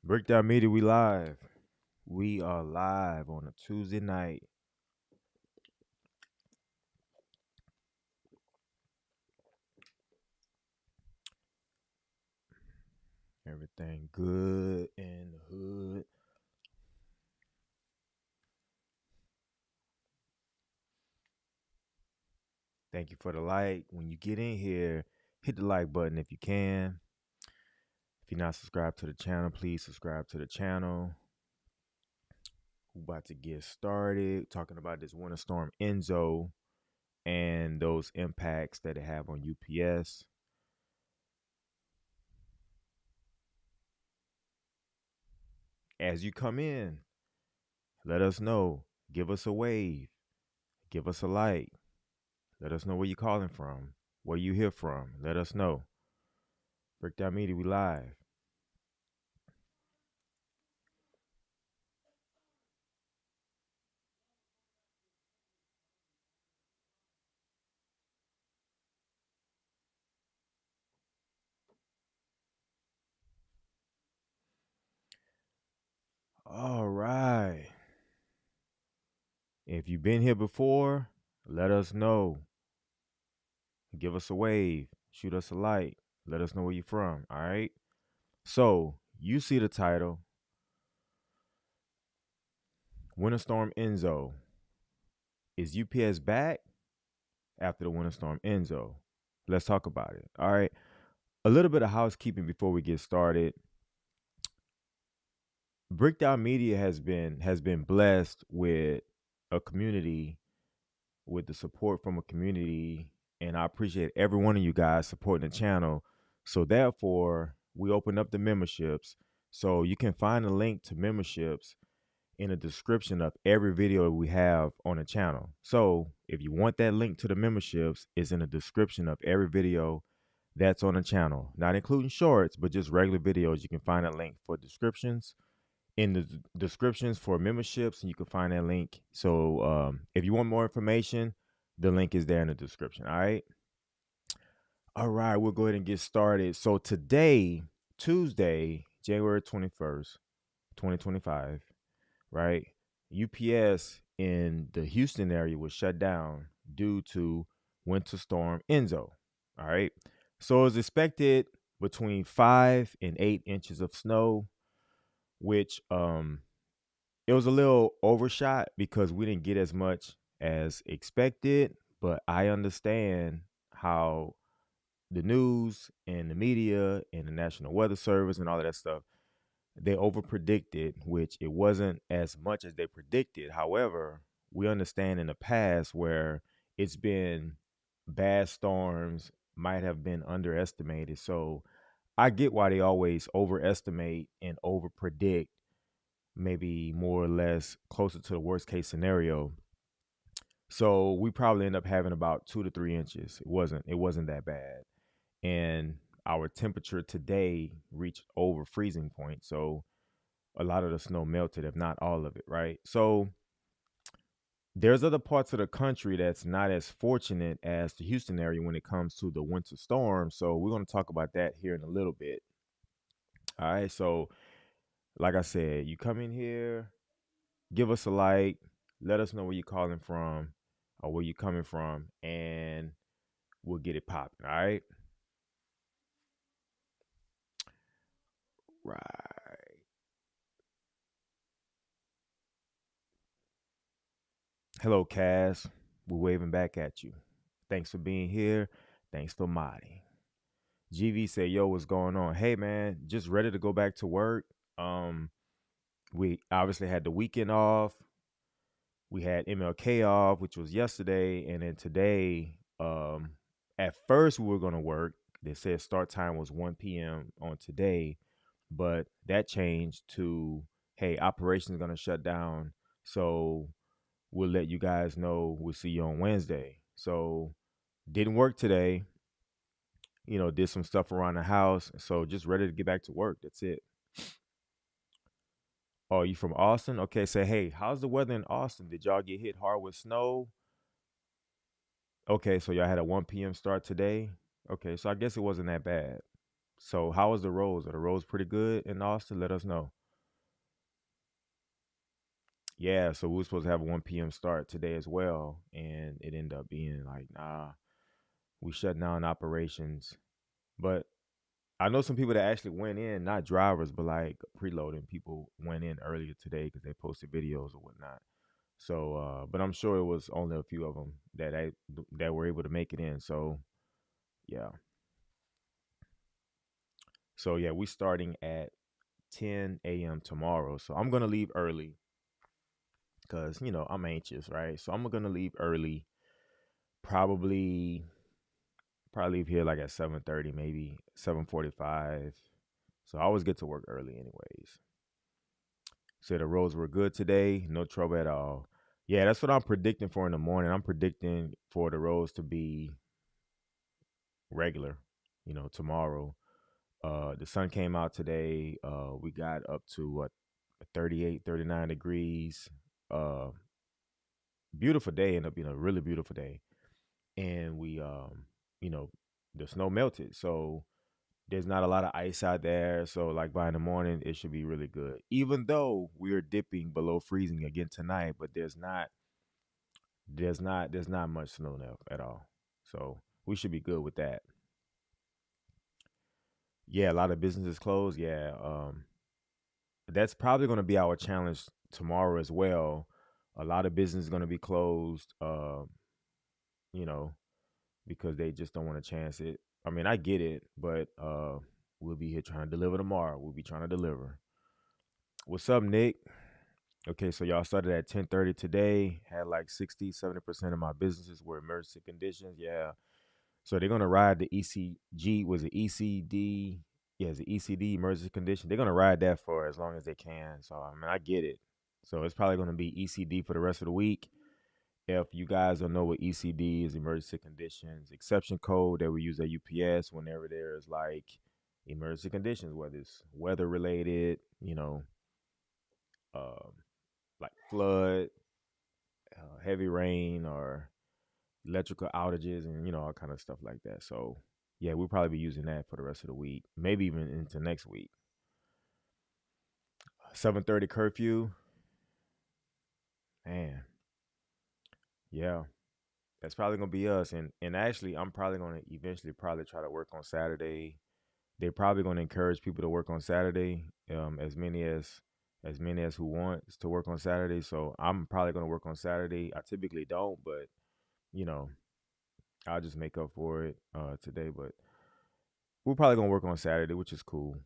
Breakdown Media, we live. We are live on a Tuesday night. Everything good in the hood. Thank you for the like. When you get in here, hit the like button if you can. If you're not subscribed to the channel, please subscribe to the channel. We're about to get started talking about this Winter Storm Enzo and those impacts that it have on UPS. As you come in, let us know. Give us a wave. Give us a like. Let us know where you're calling from, where you hear from. Let us know. Breakdown Media, we live. All right. If you've been here before, let us know. Give us a wave. Shoot us a light. Let us know where you're from. All right. So you see the title, Winter Storm Enzo. Is UPS back after the Winter Storm Enzo? Let's talk about it. All right. A little bit of housekeeping before we get started. Breakdown Media has been blessed with a community, with the support from a community, and I appreciate every one of you guys supporting the channel. So therefore, we open up the memberships. So you can find a link to memberships in the description of every video we have on the channel. So if you want that link to the memberships, it's in the description of every video that's on the channel, not including shorts, but just regular videos. You can find a link for descriptions in the descriptions for memberships, and you can find that link. So if you want more information, the link is there in the description. All right. All right. We'll go ahead and get started. So today, Tuesday, January 21st, 2025, right? UPS in the Houston area was shut down due to Winter Storm Enzo. All right. So it was expected between 5 and 8 inches of snow, which it was a little overshot because we didn't get as much as expected, but I understand how the news and the media and the National Weather Service and all of that stuff, they over predicted, which it wasn't as much as they predicted. However, we understand in the past where it's been bad storms might have been underestimated. So I get why they always overestimate and over predict, maybe more or less closer to the worst case scenario. So we probably end up having about 2 to 3 inches. It wasn't that bad. And our temperature today reached over freezing point. So a lot of the snow melted, if not all of it, right? So there's other parts of the country that's not as fortunate as the Houston area when it comes to the winter storm. So we're going to talk about that here in a little bit. All right. So like I said, you come in here, give us a like, let us know where you're calling from or where you're coming from, and we'll get it popping. All right. Right. Hello, Cass. We're waving back at you. Thanks for being here. Thanks for modding. GV said, "Yo, what's going on? Hey, man, just ready to go back to work. Um, we obviously had the weekend off. We had MLK off, which was yesterday, and then today. At first we were gonna work. They said start time was 1 p.m. on today, but that changed to, hey, operations gonna shut down. So we'll let you guys know. We'll see you on Wednesday. So didn't work today. Did some stuff around the house. So just ready to get back to work. That's it. Oh, you from Austin? Okay, say, hey, how's the weather in Austin? Did y'all get hit hard with snow? Okay, so y'all had a 1 p.m. start today. Okay, so I guess it wasn't that bad. So how was the roads? Are the roads pretty good in Austin? Let us know. Yeah, so we were supposed to have a 1 p.m. start today as well, and it ended up being like, nah, we shut down operations. But I know some people that actually went in, not drivers, but like preloading people went in earlier today because they posted videos or whatnot. So, but I'm sure it was only a few of them that were able to make it in. So, yeah. So yeah, we starting at 10 a.m. tomorrow. So I'm gonna leave early because I'm anxious, right? So I'm gonna leave early, probably probably leave here like at 7:30, maybe 7:45. So I always get to work early, anyways. So the roads were good today, no trouble at all. Yeah, that's what I'm predicting for in the morning. I'm predicting for the roads to be regular, tomorrow. The sun came out today. We got up to what 38, 39 degrees. Uh, Beautiful day, ended up being a really beautiful day. And you know, the snow melted. So there's not a lot of ice out there. So like by in the morning, it should be really good. Even though we're dipping below freezing again tonight, but there's not much snow left at all. So we should be good with that. Yeah, a lot of businesses closed. Yeah. That's probably going to be our challenge tomorrow as well. A lot of business is going to be closed, you know, because they just don't want to chance it. I mean, I get it, but we'll be here trying to deliver tomorrow. We'll be trying to deliver. What's up, Nick? Okay, so y'all started at 10:30 today. Had like 60, 70% of my businesses were emergency conditions. Yeah. So they're gonna ride the ECG, was it ECD? Yeah, it's the ECD emergency condition. They're gonna ride that for as long as they can. So I mean, I get it. So it's probably gonna be ECD for the rest of the week. If you guys don't know what ECD is, emergency conditions exception code that we use at UPS whenever there's like emergency conditions, whether it's weather related, um, like flood, heavy rain, or electrical outages, and all kind of stuff like that. So yeah, we'll probably be using that for the rest of the week, maybe even into next week. 7:30 curfew, man. Yeah, that's probably gonna be us. And actually, I'm probably gonna eventually probably try to work on Saturday. They're probably gonna encourage people to work on Saturday, as many as who wants to work on Saturday. So I'm probably gonna work on Saturday. I typically don't, but you know, I'll just make up for it today. But we're probably gonna work on Saturday, which is cool.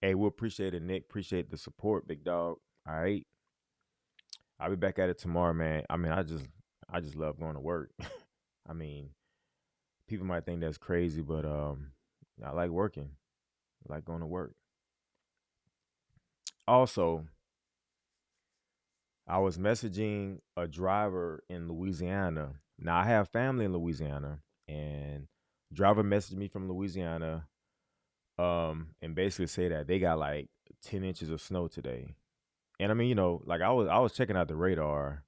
Hey, we appreciate it, Nick. Appreciate the support, big dog. All right, I'll be back at it tomorrow, man. I mean, I just love going to work. I mean, people might think that's crazy, but I like working. I like going to work. Also, I was messaging a driver in Louisiana. Now I have family in Louisiana, and driver messaged me from Louisiana, and basically say that they got like 10 inches of snow today. And I mean, like I was checking out the radar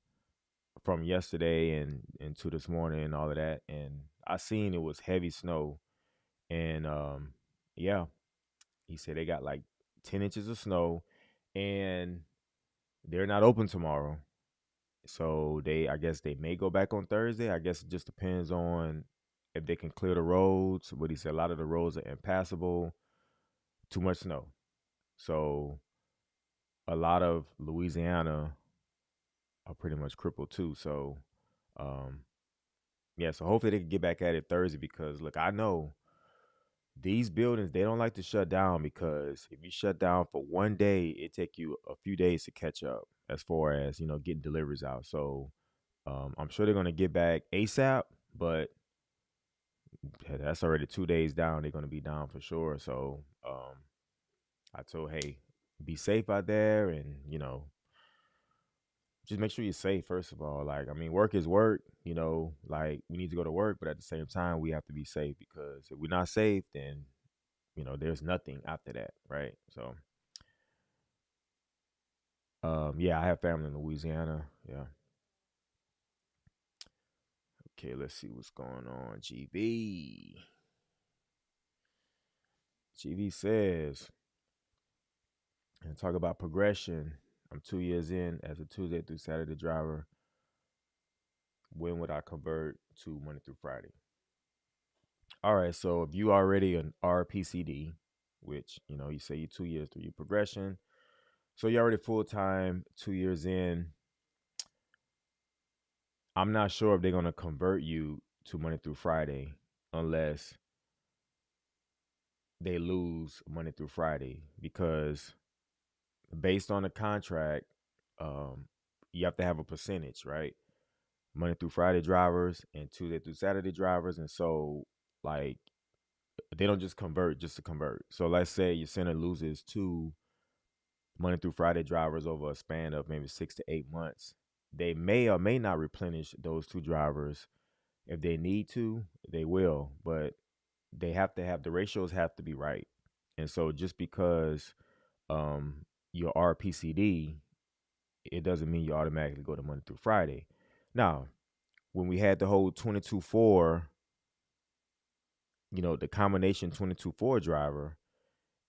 from yesterday and to this morning and all of that, and I seen it was heavy snow, and yeah, he said they got like 10 inches of snow, and they're not open tomorrow. So I guess they may go back on Thursday. I guess it just depends on if they can clear the roads. But he said a lot of the roads are impassable, too much snow. So a lot of Louisiana are pretty much crippled too. So um, yeah, so hopefully they can get back at it Thursday because look, I know these buildings they don't like to shut down because if you shut down for one day, it take you a few days to catch up as far as getting deliveries out. So I'm sure they're gonna get back ASAP, but that's already 2 days down. They're gonna be down for sure. So I told, hey, be safe out there, and just make sure you're safe first of all. Like, I mean, work is work. Like we need to go to work, but at the same time, we have to be safe because if we're not safe, then there's nothing after that, right? So, yeah, I have family in Louisiana. Yeah. Okay, let's see what's going on. GV says, and talk about progression. I'm 2 years in as a Tuesday through Saturday driver. When would I convert to Monday through Friday? All right, so if you already an RPCD, which you say you're 2 years through your progression, so you're already full time, 2 years in. I'm not sure if they're gonna convert you to Monday through Friday unless they lose Monday through Friday because based on the contract, um, you have to have a percentage, right? Monday through Friday drivers and Tuesday through Saturday drivers, and so like they don't just convert just to convert. So let's say your center loses two Monday through Friday drivers over a span of maybe 6 to 8 months. They may or may not replenish those two drivers. If they need to, they will, but they have to have the ratios have to be right. And so just because you're RPCD, it doesn't mean you automatically go to Monday through Friday. Now, when we had the whole 22-4, the combination 22-4 driver,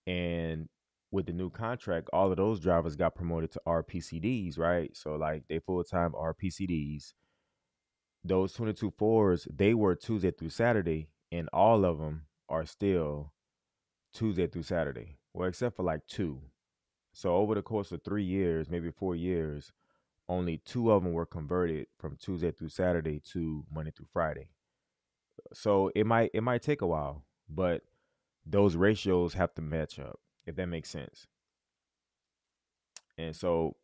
and with the new contract, all of those drivers got promoted to RPCDs, right? So like they full time RPCDs. Those 22-4s, they were Tuesday through Saturday, and all of them are still Tuesday through Saturday. Well, except for like two. So over the course of 3 years, maybe 4 years, only two of them were converted from Tuesday through Saturday to Monday through Friday. So it might take a while, but those ratios have to match up, if that makes sense. And so,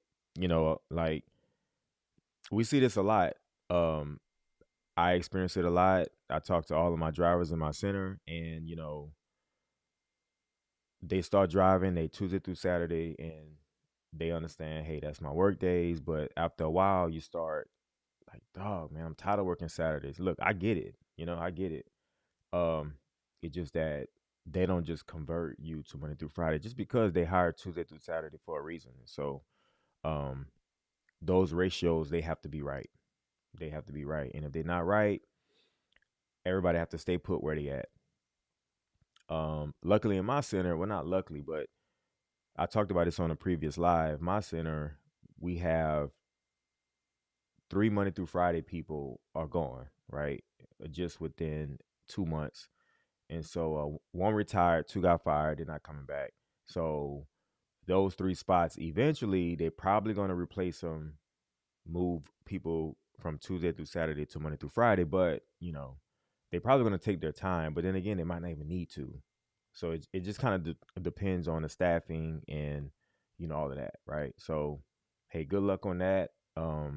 like we see this a lot. Um, I experience it a lot. I talk to all of my drivers in my center, and they start driving they Tuesday through Saturday, and they understand, hey, that's my work days. But after a while, you start like, dog, man, I'm tired of working Saturdays. Look, I get it. I get it. Um, it's just that they don't just convert you to Monday through Friday just because they hired Tuesday through Saturday for a reason. So, um, those ratios they have to be right. They have to be right, and if they're not right, everybody have to stay put where they at. Luckily in my center, well, not luckily, but I talked about this on a previous live. My center, we have three Monday through Friday people are gone, right? Just within 2 months. And so one retired, two got fired, they're not coming back. So those three spots, eventually, they're probably going to replace them, move people from Tuesday through Saturday to Monday through Friday. But, they're probably going to take their time. But then again, they might not even need to. So it just kind of depends on the staffing and, all of that, right? So, hey, good luck on that. I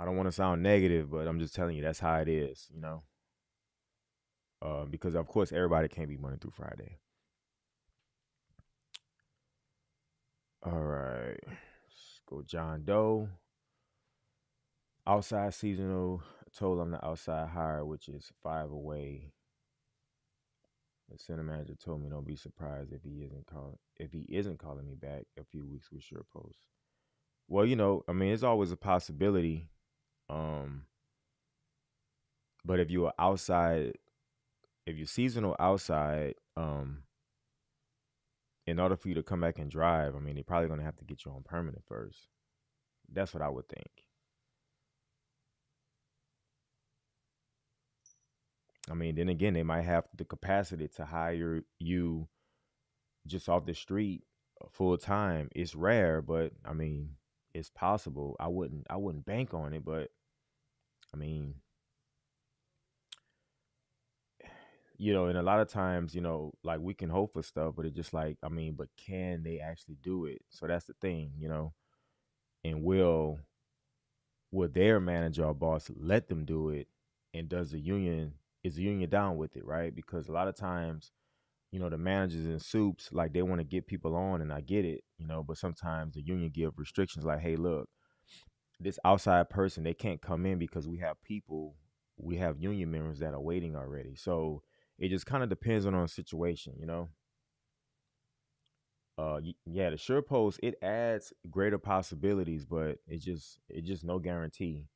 don't want to sound negative, but I'm just telling you that's how it is, because of course everybody can't be Monday through Friday. All right, let's go John Doe. Outside seasonal. Told I'm the outside hire, which is 5 away. The center manager told me don't be surprised if he isn't calling me back a few weeks with sure post. Well, I mean, it's always a possibility. Um, but if you're seasonal outside, in order for you to come back and drive, I mean, they're probably gonna have to get you on permanent first. That's what I would think. I mean, then again, they might have the capacity to hire you just off the street full time. It's rare, but I mean, it's possible. I wouldn't bank on it, but I mean, and a lot of times, like we can hope for stuff, but it's just like, I mean, but can they actually do it? So that's the thing. And will their manager or boss let them do it? And is the union down with it, right? Because a lot of times, the managers and soups, like they want to get people on, and I get it, but sometimes the union give restrictions like, hey, look, this outside person, they can't come in because we have union members that are waiting already. So it just kind of depends on the situation. Yeah, the sure post, it adds greater possibilities, but it's just no guarantee.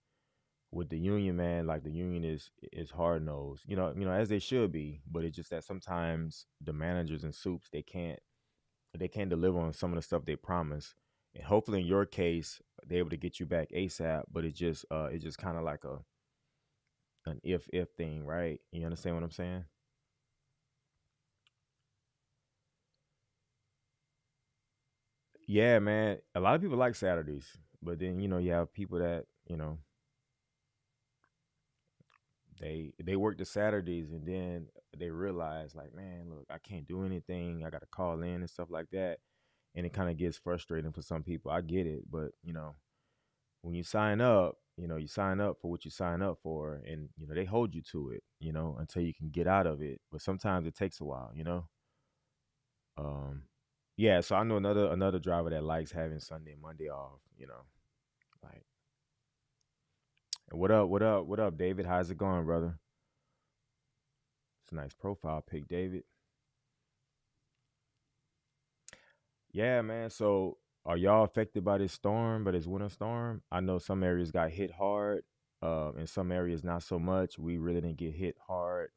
With the union, man, like the union is hard nosed, as they should be, but it's just that sometimes the managers and soups, they can't they can't deliver on some of the stuff they promise. And hopefully in your case, they're able to get you back ASAP. But it's just kind of like a an if thing, right? You understand what I'm saying? Yeah, man. A lot of people like Saturdays, but then you have people that they work the Saturdays and then they realize like, man, look, I can't do anything. I got to call in and stuff like that, and it kind of gets frustrating for some people. I get it, but when you sign up, you sign up for what you sign up for, and they hold you to it, until you can get out of it. But sometimes it takes a while. Um, yeah. So I know another driver that likes having Sunday and Monday off. Like, what up? What up? What up, David? How's it going, brother? It's a nice profile pic, David. Yeah, man. So are y'all affected by this storm, by this winter storm? I know some areas got hit hard, and some areas not so much. We really didn't get hit hard.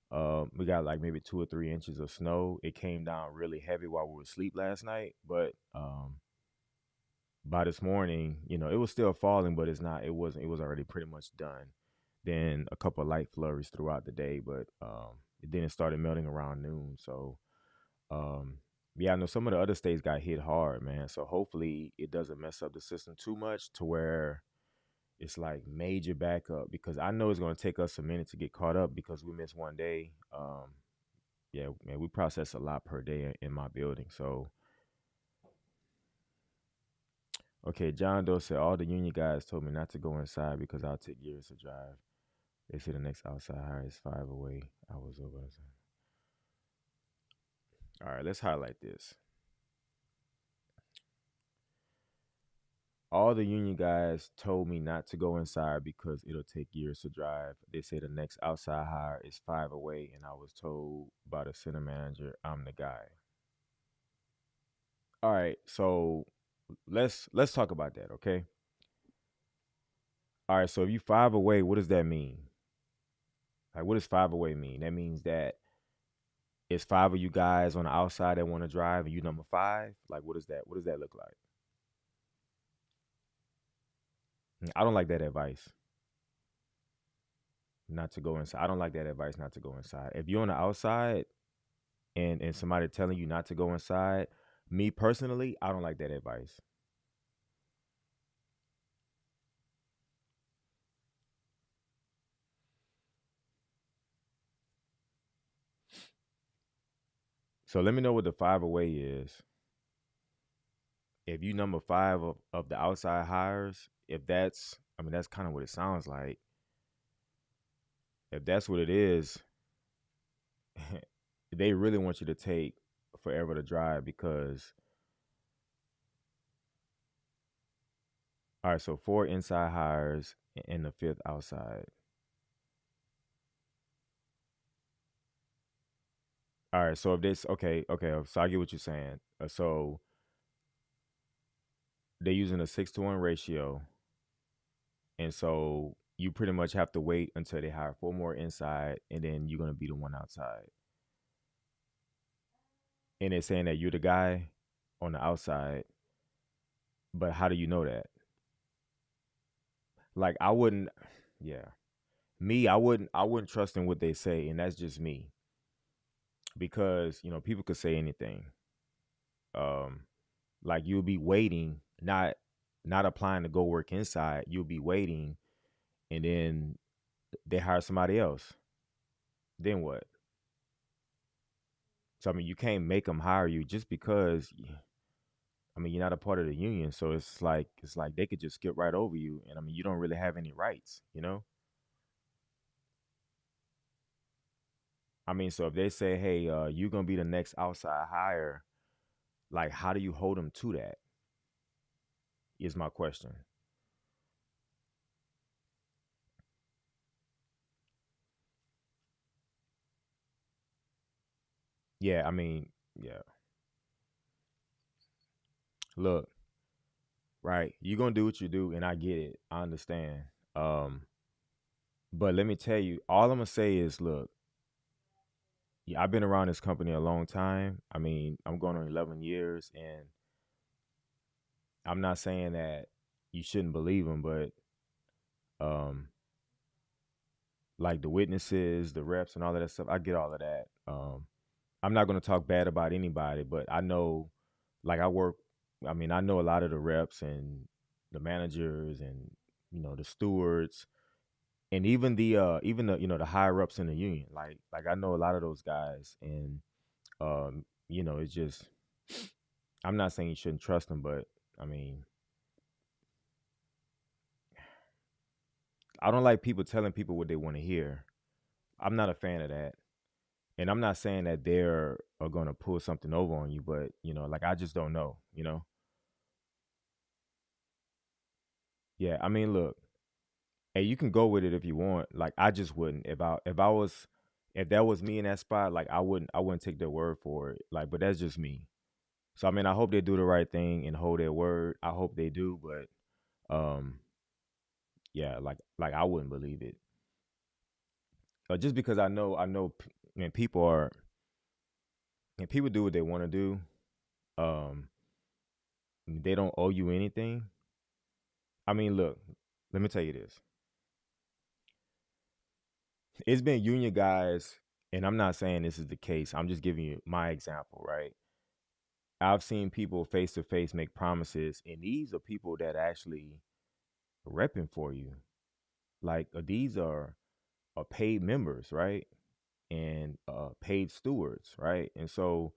We got like maybe 2 or 3 inches of snow. It came down really heavy while we were asleep last night, but by this morning, it was still falling, but it's not. It wasn't. It was already pretty much done. Then a couple of light flurries throughout the day, but then it started melting around noon. So um, yeah, I know some of the other states got hit hard, man. So hopefully it doesn't mess up the system too much to where it's like major backup, because I know it's going to take us a minute to get caught up because we missed one day. Yeah, man, we process a lot per day in my building. So, okay, John Doe said all the union guys told me not to go inside because I'll take years to drive. They said the next outside hire is 5 away. I was over. All right, let's highlight this. All the union guys told me not to go inside because it'll take years to drive. They say the next outside hire is 5 away, and I was told by the center manager I'm the guy. All right, so let's talk about that, okay? All right, so if you 5 away, what does that mean? Like, what does 5 away mean? That means that it's five of you guys on the outside that want to drive, and you number five. Like, what is that? What does that look like? I don't like that advice not to go inside. I don't like that advice not to go inside. If you're on the outside and somebody telling you not to go inside, me personally, I don't like that advice. So let me know what the 5 away is. If you number five of the outside hires, if that's, I mean, that's kind of what it sounds like. If that's what it is, they really want you to take forever to drive because, all right, so four inside hires and the fifth outside. All right, so if this, okay, so I get what you're saying. So they're using a 6-to-1 ratio, and so you pretty much have to wait until they hire four more inside, and then you're gonna be the one outside. And they're saying that you're the guy on the outside, but how do you know that? Like I wouldn't, yeah, me, I wouldn't trust in what they say, and that's just me because people could say anything. Um, like you'll be waiting, not applying to go work inside. You'll be waiting, and then they hire somebody else. Then what? So I mean, you can't make them hire you just because. I mean, you're not a part of the union, so it's like they could just skip right over you, and I mean, you don't really have any rights. I mean, so if they say, "Hey, you're gonna be the next outside hire," like, how do you hold them to that? Is my question. Yeah, I mean, yeah. Look, right, you're gonna do what you do, and I get it. I understand. Um, but let me tell you, all I'm gonna say is, look, yeah, I've been around this company a long time. I mean, I'm going on 11 years, and I'm not saying that you shouldn't believe them, but um, like the witnesses, the reps, and all of that stuff, I get all of that. I'm not going to talk bad about anybody, but I know, like I work. I mean, I know a lot of the reps and the managers and the stewards and even the the higher ups in the union. Like I know a lot of those guys, and it's just I'm not saying you shouldn't trust them, but I mean, I don't like people telling people what they want to hear. I'm not a fan of that. And I'm not saying that they're are gonna pull something over on you, but like I just don't know. Yeah, I mean, look, hey, you can go with it if you want. Like I just wouldn't. If that was me in that spot, like I wouldn't take their word for it. Like, but that's just me. So I mean, I hope they do the right thing and hold their word. I hope they do, but yeah, like I wouldn't believe it. Just because and people do what they want to do. Um, they don't owe you anything. I mean, look, let me tell you this. It's been union guys, and I'm not saying this is the case. I'm just giving you my example, right? I've seen people face to face make promises, and these are people that actually repping for you. Like these are paid members, right? And paid stewards, right? And so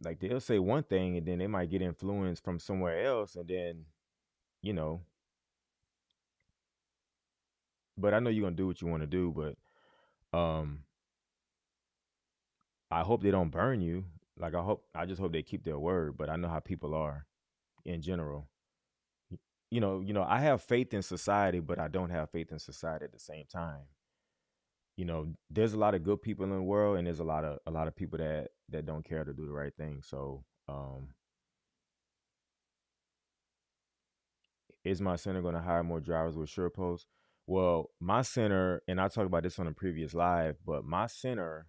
like they'll say one thing, and then they might get influence from somewhere else, and then you know. But I know you're gonna do what you want to do, but I hope they don't burn you. Like I just hope they keep their word. But I know how people are in general. I have faith in society, but I don't have faith in society at the same time. There's a lot of good people in the world, and there's a lot of people that don't care to do the right thing. So, is my center going to hire more drivers with sure posts? Well, my center, and I talked about this on a previous live, but my center,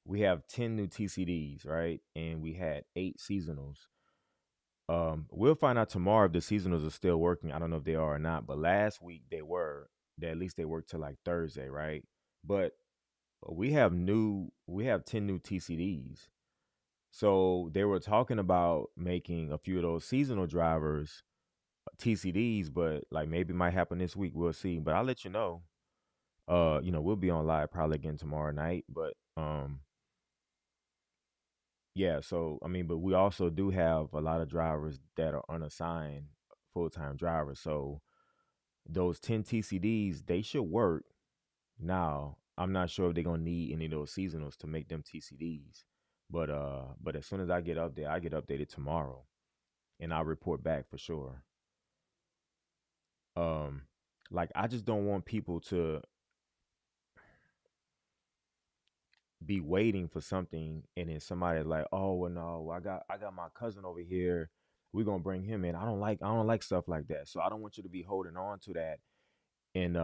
we have 10 new TCDs, right? And we had 8 seasonals. We'll find out tomorrow if the seasonals are still working. I don't know if they are or not, but last week they were. At least they worked till like Thursday, right? But we have 10 new TCDs. So they were talking about making a few of those seasonal drivers TCDs, but like maybe it might happen this week. We'll see. But I'll let you know. We'll be on live probably again tomorrow night. But yeah, so I mean, but we also do have a lot of drivers that are unassigned full-time drivers. So those 10 TCDs, they should work. Now, I'm not sure if they're gonna need any of those seasonals to make them TCDs. But as soon as I get up there, I get updated tomorrow and I'll report back for sure. Um like I just don't want people to be waiting for something and then somebody's like, oh well no, I got my cousin over here. We're gonna bring him in. I don't like stuff like that. So I don't want you to be holding on to that and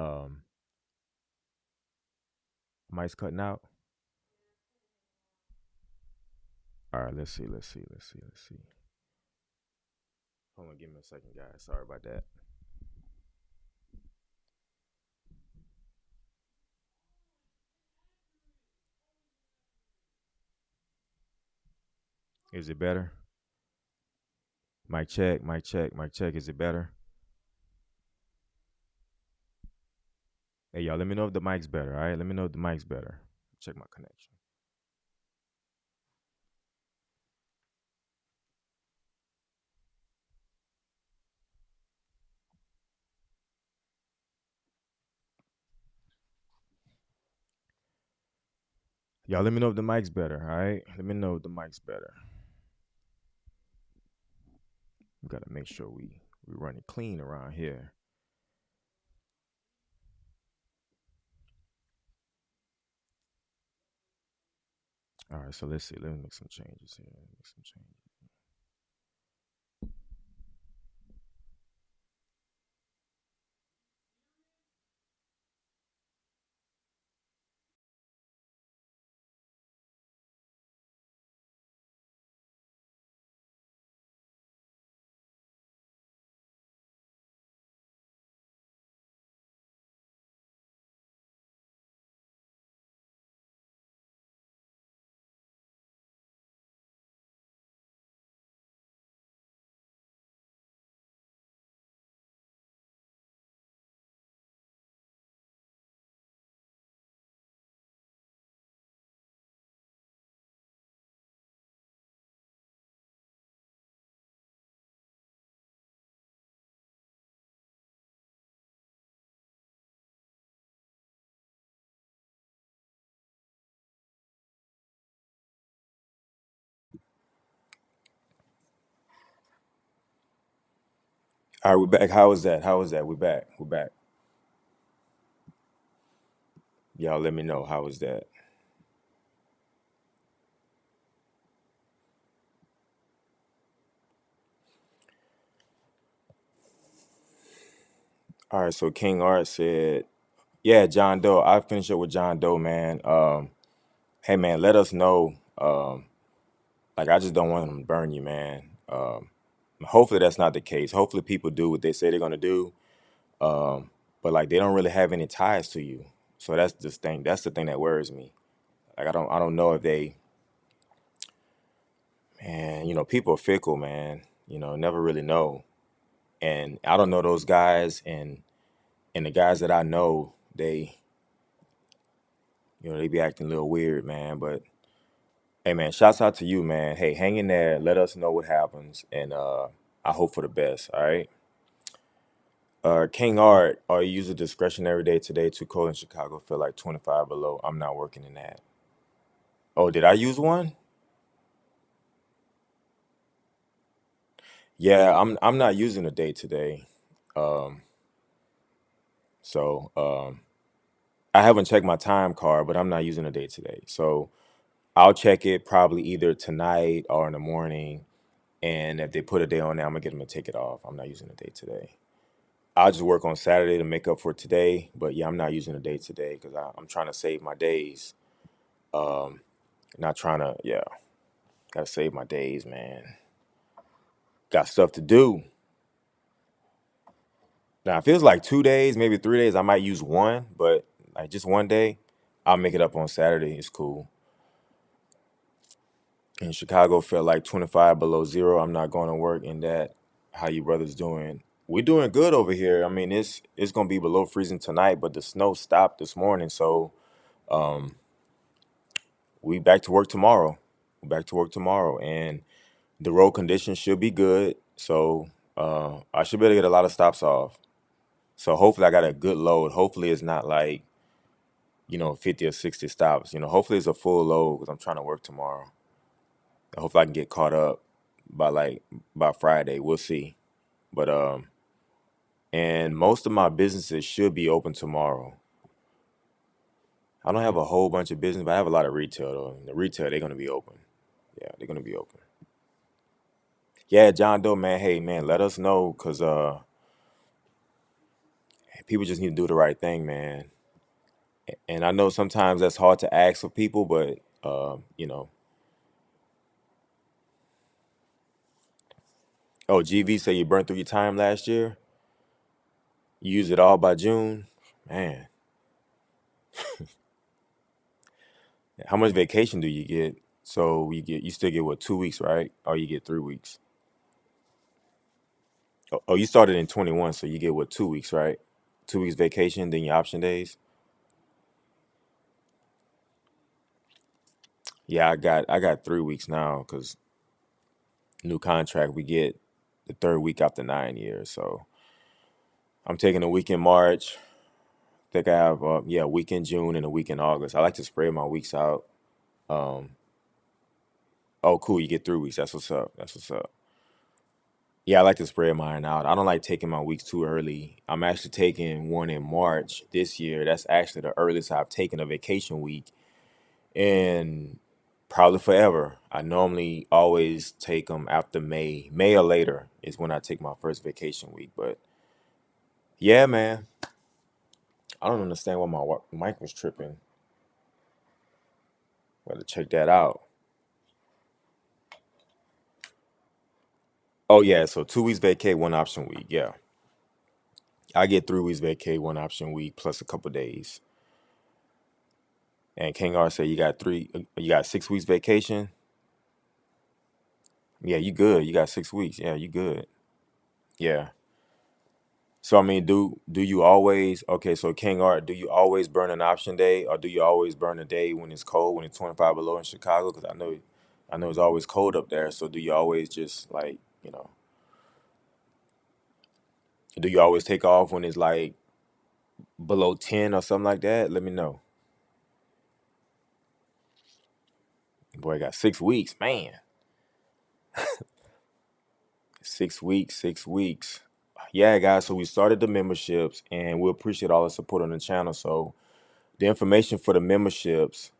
mic's cutting out. All right, let's see. Hold on, give me a second, guys. Sorry about that. Is it better? Mic check, mic check, mic check. Is it better? Hey y'all, let me know if the mic's better. All right, let me know if the mic's better. Check my connection. Y'all, let me know if the mic's better. All right, let me know if the mic's better. We gotta make sure we run it clean around here. All right, so let's see. Let me make some changes here. Make some changes. All right, we're back. How was that? How was that? We're back. We're back. Y'all let me know. How was that? All right, so King Art said, yeah, John Doe. I finished up with John Doe, man. Hey man, let us know. Like I just don't want them to burn you, man. Hopefully that's not the case. Hopefully people do what they say they're gonna do. But like they don't really have any ties to you. So that's this thing. That's the thing that worries me. Like I don't know if they, man, people are fickle, man. Never really know. And I don't know those guys, and the guys that I know, they be acting a little weird, man. But hey, man, shouts out to you, man. Hey, hang in there. Let us know what happens, and I hope for the best. All right. King Art, are you use a discretionary day today? Too cold in Chicago. Feel like 25 below. I'm not working in that. Oh, did I use one? Yeah, I'm not using a day today. Um, so I haven't checked my time card, but I'm not using a day today. So I'll check it probably either tonight or in the morning. And if they put a day on there, I'm gonna get them to take it off. I'm not using a day today. I'll just work on Saturday to make up for today. But yeah, I'm not using a day today because I'm trying to save my days. Um, Not trying to, yeah, gotta save my days, man. Got stuff to do. Now, if it feels like 2 days, maybe 3 days, I might use one, but like just one day, I'll make it up on Saturday. It's cool. In Chicago, felt like 25 below zero. I'm not going to work in that. How you brothers doing? We're doing good over here. I mean, it's gonna be below freezing tonight, but the snow stopped this morning, so um, we back to work tomorrow. Back to work tomorrow, and the road conditions should be good. So I should be able to get a lot of stops off. So hopefully I got a good load. Hopefully it's not like 50 or 60 stops. Hopefully it's a full load because I'm trying to work tomorrow. Hopefully I can get caught up by Friday. We'll see. But and most of my businesses should be open tomorrow. I don't have a whole bunch of business, but I have a lot of retail though. The retail they're gonna be open. Yeah, they're gonna be open. Yeah, John Doe, man. Hey, man, let us know because people just need to do the right thing, man. And I know sometimes that's hard to ask for people, but oh, GV say you burned through your time last year. You used it all by June, man. How much vacation do you get? So you still get what, 2 weeks, right? Or you get 3 weeks? Oh, you started in 21, so you get what, 2 weeks, right? 2 weeks vacation, then your option days. Yeah, I got 3 weeks now because new contract we get the third week after 9 years. So I'm taking a week in March. Think I have a week in June and a week in August. I like to spread my weeks out. Um, oh, cool, you get 3 weeks. That's what's up. That's what's up. Yeah, I like to spread mine out. I don't like taking my weeks too early. I'm actually taking one in March this year. That's actually the earliest I've taken a vacation week in probably forever. I normally always take them after May. May or later is when I take my first vacation week. But yeah, man, I don't understand why my mic was tripping. Got to check that out. Oh yeah, so 2 weeks vacay, one option week. Yeah, I get 3 weeks vacay, one option week plus a couple days. And King R said you got 6 weeks vacation. Yeah, you good. You got 6 weeks. Yeah, you good. Yeah. So I mean, do you always okay? So King Art, do you always burn an option day, or do you always burn a day when it's cold, when it's 25 below in Chicago? Because I know it's always cold up there. So do you always just like do you always take off when it's like below 10 or something like that? Let me know. Boy, I got 6 weeks, man. 6 weeks, 6 weeks. yeah, guys, so we started the memberships and we appreciate all the support on the channel. So the information for the memberships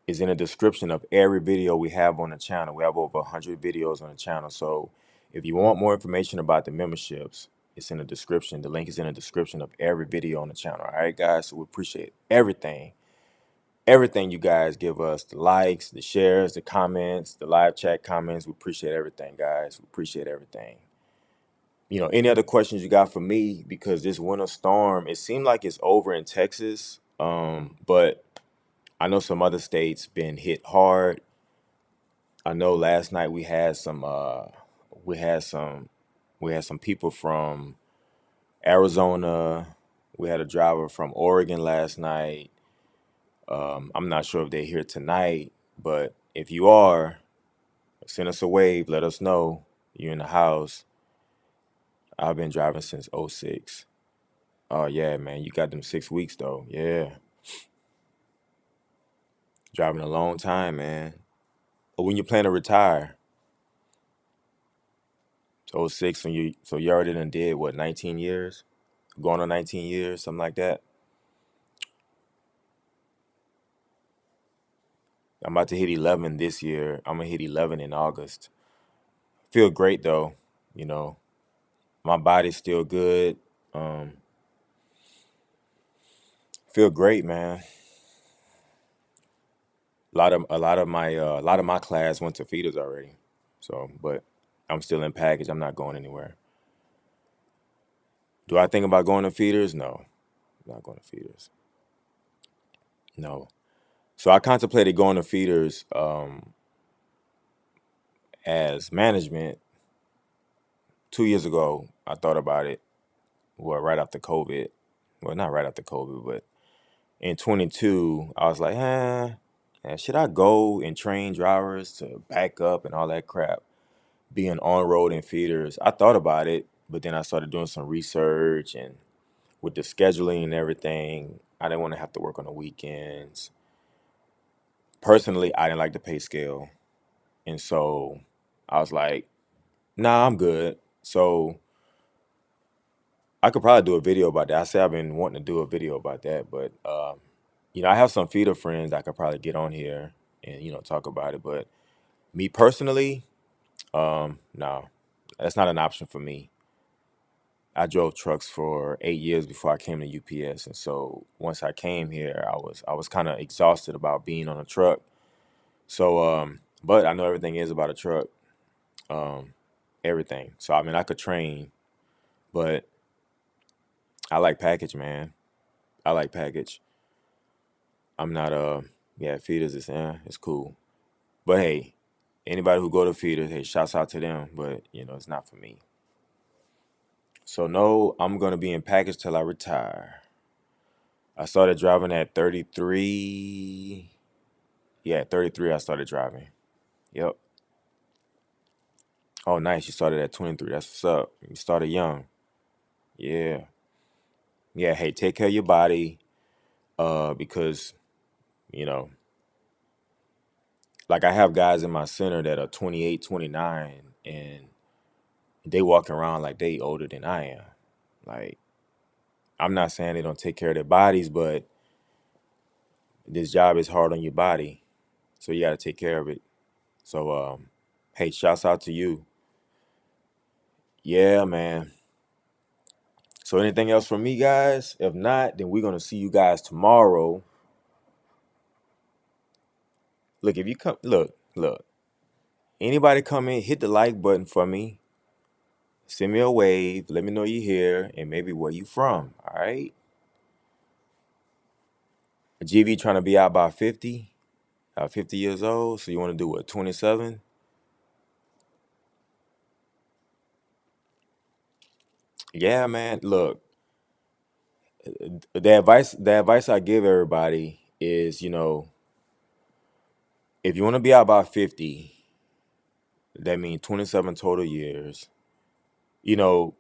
is in the description of every video we have on the channel. We have over 100 videos on the channel. So if you want more information about the memberships, it's in the description. The link is in the description of every video on the channel. All right, guys. So we appreciate everything you guys give us, the likes, the shares, the comments, the live chat comments. We appreciate everything, guys. We appreciate everything. Any other questions you got for me? Because this winter storm, it seemed like it's over in Texas. But I know some other states been hit hard. I know last night we had some people from Arizona. We had a driver from Oregon last night. I'm not sure if they're here tonight, but if you are, send us a wave. Let us know you're in the house. I've been driving since '06. Oh yeah, man, you got them 6 weeks though. Yeah, driving a long time, man. But when you plan to retire, so '06, so you already done did what, 19 years, going on 19 years, something like that. I'm about to hit 11 this year. I'm gonna hit 11 in August. Feel great though, you know. My body's still good. Um, feel great, man. A lot of my class went to feeders already. So, but I'm still in package. I'm not going anywhere. Do I think about going to feeders? No, I'm not going to feeders. No. So I contemplated going to feeders as management 2 years ago. I thought about it. Well, right after COVID. Well, not right after COVID, but in 22, I was like, man, should I go and train drivers to back up and all that crap? Being on road in feeders. I thought about it, but then I started doing some research, and with the scheduling and everything, I didn't want to have to work on the weekends. Personally, I didn't like the pay scale. And so I was like, nah, I'm good. So I could probably do a video about that. I say I've been wanting to do a video about that, but I have some feeder friends I could probably get on here and talk about it. But me personally, no, that's not an option for me. I drove trucks for 8 years before I came to UPS, and so once I came here, I was kind of exhausted about being on a truck. So, but I know everything is about a truck, um, everything. So I mean, I could train, but I like package, man. I like package. I'm not yeah, feeders is it's cool. But hey, anybody who go to feeders, hey, shouts out to them. But it's not for me. So no, I'm gonna be in package till I retire. I started driving at 33. Yeah, at 33 I started driving. Yep. Oh, nice. You started at 23. That's what's up. You started young. Yeah. Yeah, hey, take care of your body. Because, you know, like I have guys in my center that are 28, 29, and they walk around like they older than I am. Like, I'm not saying they don't take care of their bodies, but this job is hard on your body. So you gotta take care of it. So hey, shouts out to you. Yeah, man. So anything else from me, guys? If not, then we're gonna see you guys tomorrow. Look, if you come, look. Anybody come in, hit the like button for me. Send me a wave. Let me know you're here and maybe where you from. All right. GV trying to be out by 50, 50 years old. So you want to do what, 27? Yeah, man. Look, the advice I give everybody is, if you want to be out by 50, that means 27 total years. You know,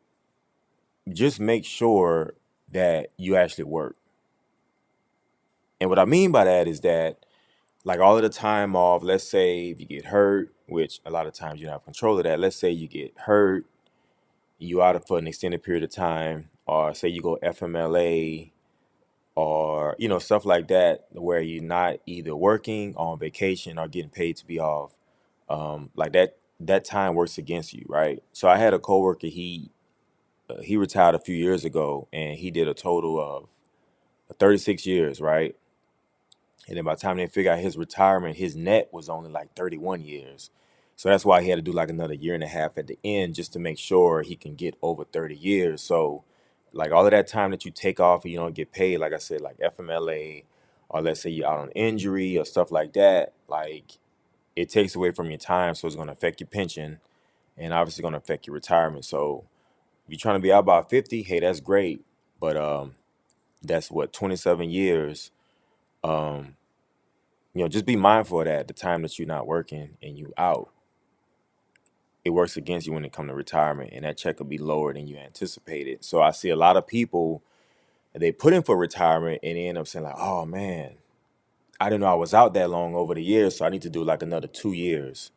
just make sure that you actually work. And what I mean by that is that, like, all of the time off, let's say if you get hurt, which a lot of times you don't have control of that. Let's say you get hurt you out for an extended period of time, or say you go FMLA, or stuff like that, where you're not either working or on vacation or getting paid to be off. Like that time works against you, right? So I had a coworker. He retired a few years ago, and he did a total of 36 years, right? And then by the time they figure out his retirement, his net was only like 31 years. So that's why he had to do like another year and a half at the end, just to make sure he can get over 30 years. So like all of that time that you take off and you don't get paid, like I said, like FMLA, or let's say you're out on injury or stuff like that, like it takes away from your time. So it's going to affect your pension, and obviously going to affect your retirement. So if you're trying to be out by 50, hey, that's great. But that's what, 27 years. Um, just be mindful of that. The time that you're not working and you out, it works against you when it comes to retirement, and that check will be lower than you anticipated. So I see a lot of people, they put in for retirement and they end up saying like, oh man, I didn't know I was out that long over the years, so I need to do like another 2 years.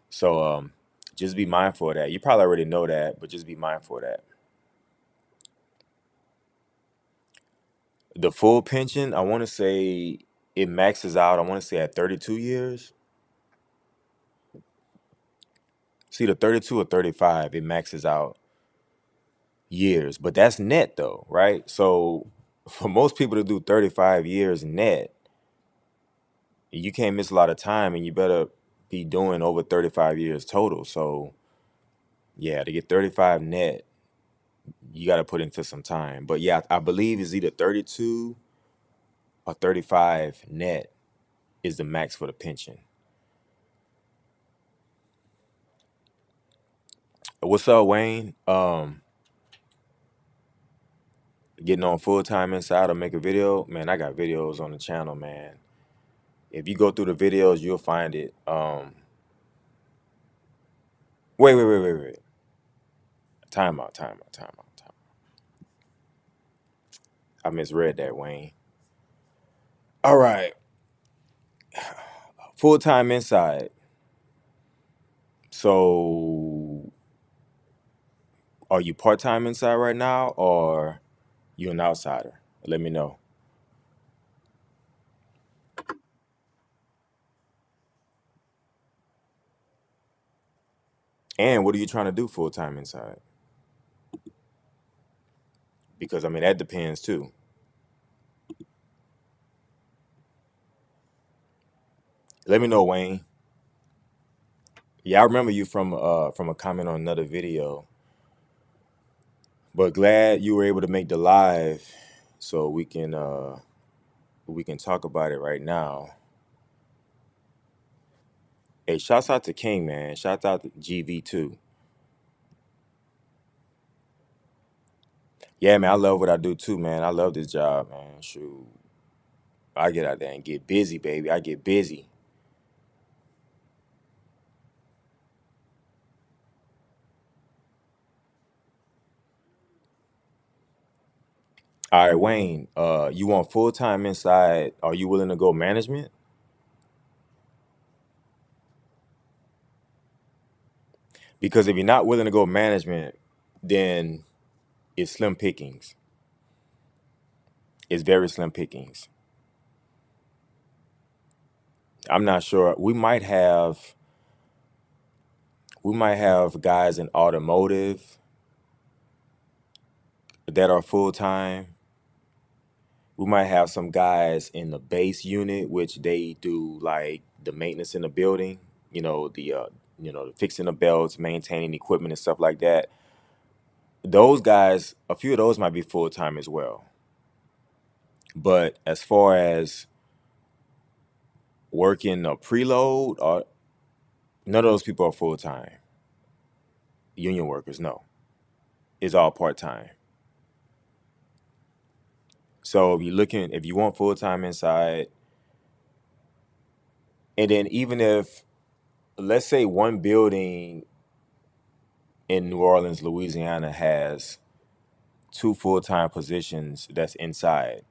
So just be mindful of that. You probably already know that, but just be mindful of that. The full pension, I want to say it maxes out, I want to say at 32 years. See, the 32 or 35, it maxes out years, but that's net though, right? So for most people to do 35 years net, you can't miss a lot of time, and you better be doing over 35 years total. So yeah, to get 35 net, you got to put into some time. But yeah, I believe it's either 32 or 35 net is the max for the pension. What's up, Wayne? Getting on full time inside or make a video, man. I got videos on the channel, man. If you go through the videos, you'll find it. Wait. Time out. I misread that, Wayne. All right. Full time inside. So are you part time inside right now, or you an outsider? Let me know. And what are you trying to do full time inside? Because I mean that depends too. Let me know, Wayne. Yeah, I remember you from a comment on another video. But glad you were able to make the live, so we can talk about it right now. Hey, shouts out to King, man. Shouts out to GV too. Yeah, man, I love what I do too, man. I love this job, man. Shoot. I get out there and get busy, baby. I get busy. All right, Wayne, you want full time inside? Are you willing to go management? Because if you're not willing to go management, then it's slim pickings. It's very slim pickings. I'm not sure. We might have guys in automotive that are full time. We might have some guys in the base unit, which they do like the maintenance in the building, the fixing the belts, maintaining equipment and stuff like that. Those guys, a few of those might be full time as well. But as far as working a preload, or none of those people are full time. Union workers, no. It's all part time. So if you want full time inside, and then even if, let's say, one building in New Orleans, Louisiana has two full time positions that's inside.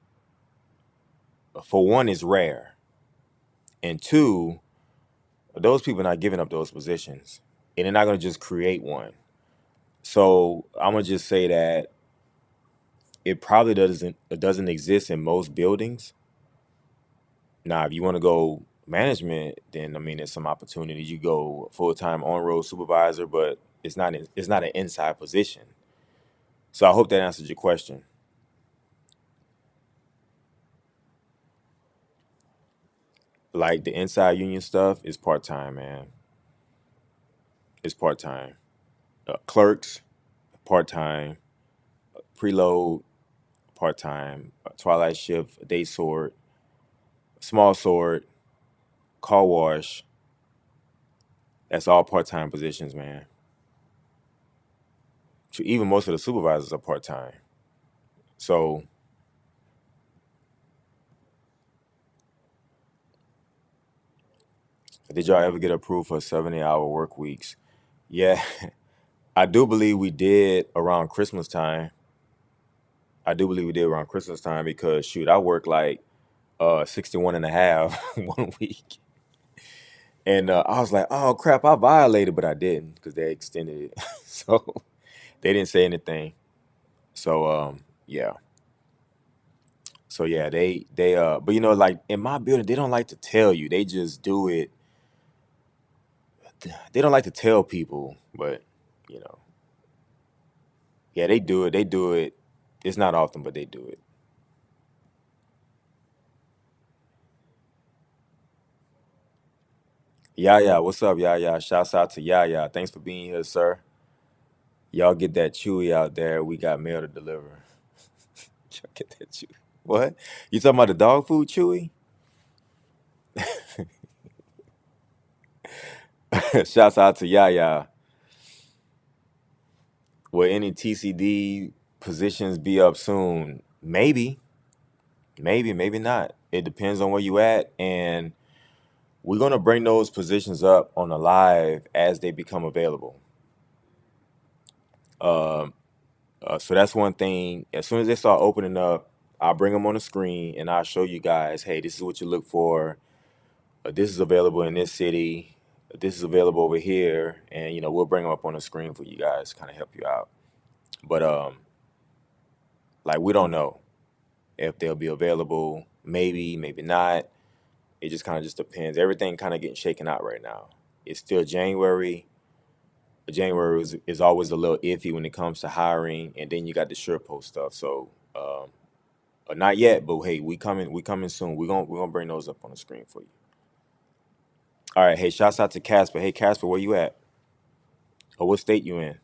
For one, is rare, and two, those people are not giving up those positions, and they're not going to just create one. So I'm gonna just say that it doesn't exist in most buildings. Now, if you want to go management, then I mean, there's some opportunities. You go full time on road supervisor, but it's not an inside position. So I hope that answers your question. Like the inside union stuff is part time, man. It's part time. Clerks, part time. Preload, part time. Twilight shift, day sort, small sort, car wash. That's all part time positions, man. Even most of the supervisors are part time. So did y'all ever get approved for 70-hour work weeks? Yeah, I do believe we did around Christmas time. I do believe we did around Christmas time because shoot, I worked like 61 and a half one week. And I was like, oh crap, I violated, but I didn't because they extended it. So they didn't say anything. So yeah. So yeah, they but like in my building, they don't like to tell you. They just do it. They don't like to tell people, but you know, yeah, they do it. They do it. It's not often, but they do it. Yeah, yeah. What's up, yeah, yeah? Shouts out to yeah. Thanks for being here, sir. Y'all get that Chewy out there. We got mail to deliver. Y'all get that Chewy. What? You talking about the dog food Chewy? Shouts out to yeah. Will any TCD positions be up soon? Maybe not. It depends on where you at, and we're gonna bring those positions up on the live as they become available. Um, so that's one thing. As soon as they start opening up, I'll bring them on the screen and I'll show you guys. Hey, this is what you look for. This is available in this city. This is available over here, and we'll bring them up on the screen for you guys, kind of help you out. But like we don't know if they'll be available. Maybe not. It just kind of just depends. Everything kind of getting shaken out right now. It's still January. January is always a little iffy when it comes to hiring, and then you got the sure post stuff. So not yet, but hey, we coming soon. We're gonna bring those up on the screen for you. All right, hey, shouts out to Casper. Hey Casper, where you at? Or what state you in?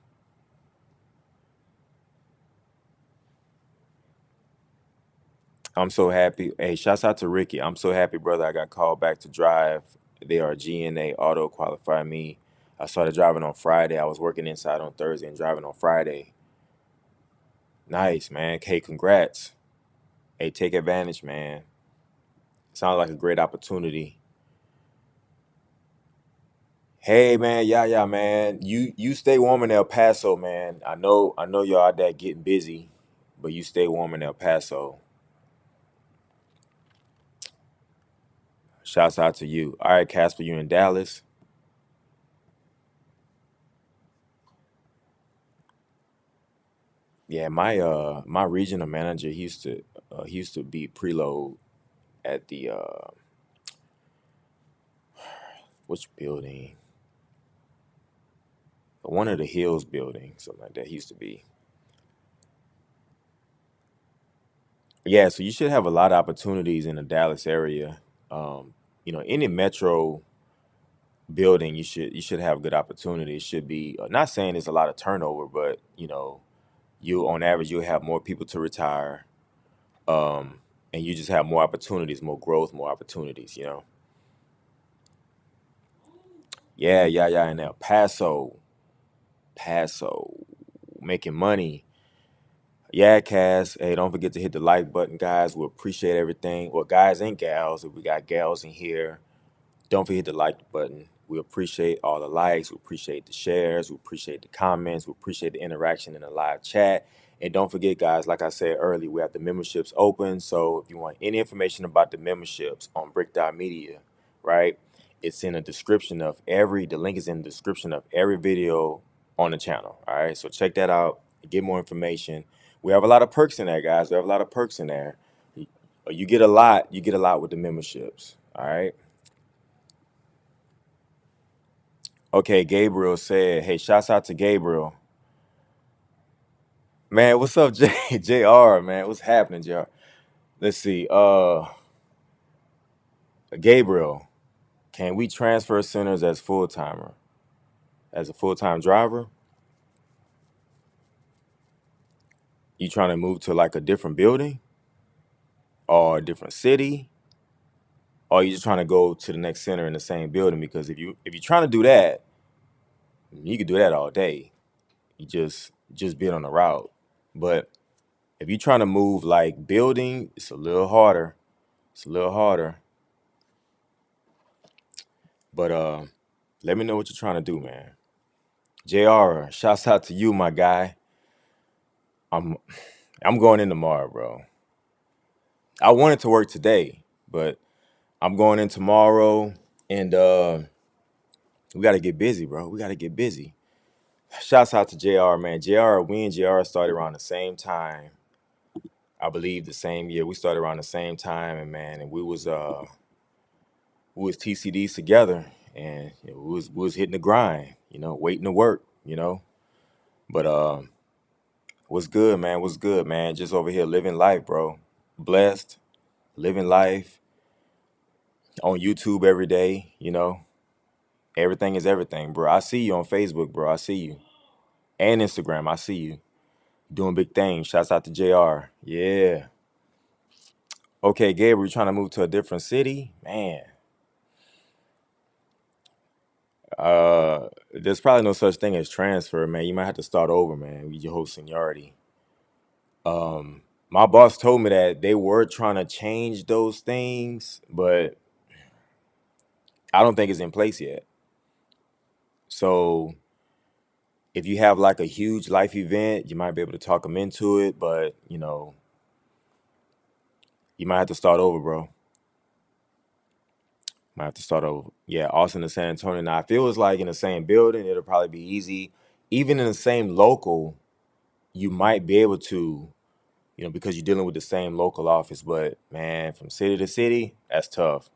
I'm so happy. Hey, shouts out to Ricky. I'm so happy, brother. I got called back to drive. They are GNA auto qualify me. I started driving on Friday. I was working inside on Thursday and driving on Friday. Nice, man. Hey, congrats. Hey, take advantage, man. Sounds like a great opportunity. Hey, man, yeah, man. You stay warm in El Paso, man. I know y'all out there getting busy, but you stay warm in El Paso. Shouts out to you. All right, Casper, you in Dallas? Yeah, my regional manager he used to be preload at the which building? One of the Hills buildings, something like that. He used to be. Yeah, so you should have a lot of opportunities in the Dallas area. Any metro building, you should have good opportunity. It should be not saying there's a lot of turnover, but you on average you'll have more people to retire, um, and you just have more opportunities, more growth, more opportunities. Yeah. In El Paso, making money. Yeah, Cass. Hey, don't forget to hit the like button, guys. We appreciate everything. Well, guys and gals, if we got gals in here, don't forget to like the button. We appreciate all the likes. We appreciate the shares. We appreciate the comments. We appreciate the interaction in the live chat. And don't forget, guys, like I said earlier, we have the memberships open. So if you want any information about the memberships on Brick Dot Media, right? It's in the description of the link is in the description of every video on the channel. All right, so check that out. Get more information. We have a lot of perks in there, guys. We have a lot of perks in there. You get a lot. You get a lot with the memberships. All right. Okay, Gabriel said, "Hey, shouts out to Gabriel, man. What's up, Jr. Man, what's happening, Jr. Let's see. Gabriel, can we transfer centers as full timer, as a full time driver? You trying to move to like a different building or a different city, or you just trying to go to the next center in the same building? Because if you're trying to do that, you could do that all day. You just be on the route. But if you're trying to move like building, it's a little harder. It's a little harder. But let me know what you're trying to do, man. JR, shouts out to you, my guy. I'm I'm going in tomorrow, bro. I wanted to work today, but I'm going in tomorrow, and we got to get busy, bro. We got to get busy. Shouts out to JR, man. We and JR started around the same time. I believe the same year. We started around the same time, and man, and we was TCDs together, and we was hitting the grind, waiting to work, But what's good, man? What's good, man? Just over here living life, bro. Blessed, living life on YouTube every day. Everything is everything, bro. I see you on Facebook, bro. I see you. And Instagram, I see you. Doing big things. Shouts out to JR. Yeah. Okay, Gabriel, you trying to move to a different city? Man. There's probably no such thing as transfer, man. You might have to start over, man, with your whole seniority. My boss told me that they were trying to change those things, but I don't think it's in place yet. So if you have like a huge life event, you might be able to talk them into it, but you might have to start over, bro. Might have to start over. Yeah, Austin to San Antonio. Now, if it was like in the same building, it'll probably be easy. Even in the same local, you might be able to, because you're dealing with the same local office. But man, from city to city, that's tough.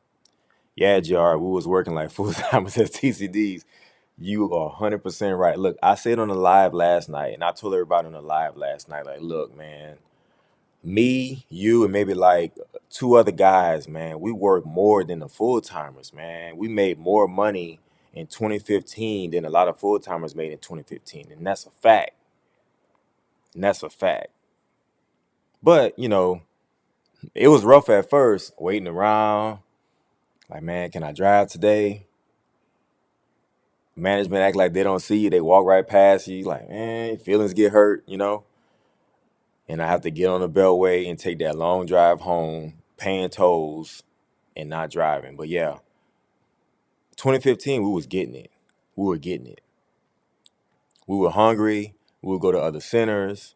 Yeah, JR, we was working like full time as TCDs. You are 100% right. Look, I said on the live last night, and I told everybody on the live last night, like, look, man, me, you, and maybe like two other guys, man, we work more than the full timers, man. We made more money in 2015 than a lot of full timers made in 2015, and that's a fact. And that's a fact. But it was rough at first, waiting around. Like, man, can I drive today? Management act like they don't see you. They walk right past you. Like, man, your feelings get hurt. And I have to get on the beltway and take that long drive home, paying tolls and not driving. But yeah, 2015, we was getting it. We were getting it. We were hungry. We would go to other centers,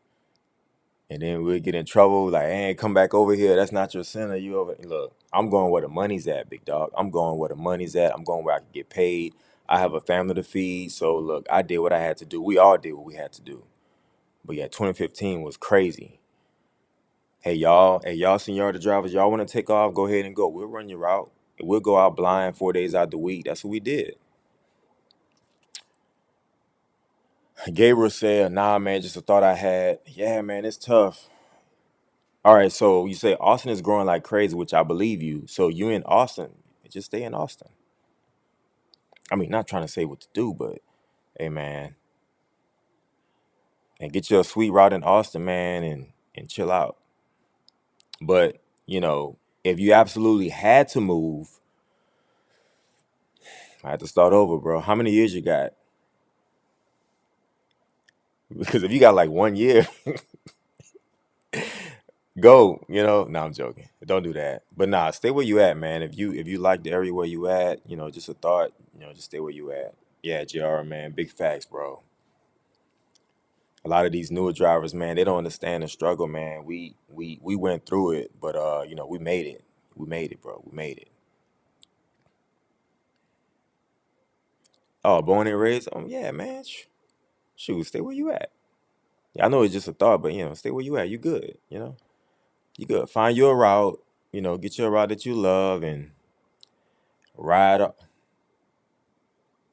and then we'd get in trouble. Like, hey, come back over here. That's not your center. You over. Look, I'm going where the money's at, big dog. I'm going where the money's at. I'm going where I can get paid. I have a family to feed. So look, I did what I had to do. We all did what we had to do. But yeah, 2015 was crazy. Hey y'all, seniority drivers, y'all want to take off? Go ahead and go. We'll run your route. We'll go out blind 4 days out the week. That's what we did. Gabriel said, nah, man, just a thought I had. Yeah, man, it's tough. All right, so you say Austin is growing like crazy, which I believe you. So you in Austin, just stay in Austin. I mean, not trying to say what to do, but hey, man, and get you a sweet route in Austin, man, and chill out. But, if you absolutely had to move, I had to start over, bro. How many years you got? Because if you got like 1 year, go, No, I'm joking. Don't do that. But nah, stay where you at, man. If you like the area where you at, just a thought, just stay where you at. Yeah, JR, man, big facts, bro. A lot of these newer drivers, man, they don't understand the struggle, man. We went through it, but we made it. We made it, bro. We made it. Oh, born and raised? Oh, yeah, man. shoot, stay where you at. Yeah, I know it's just a thought, but stay where you at. You good. You good. Find your route. Get your route that you love and ride up.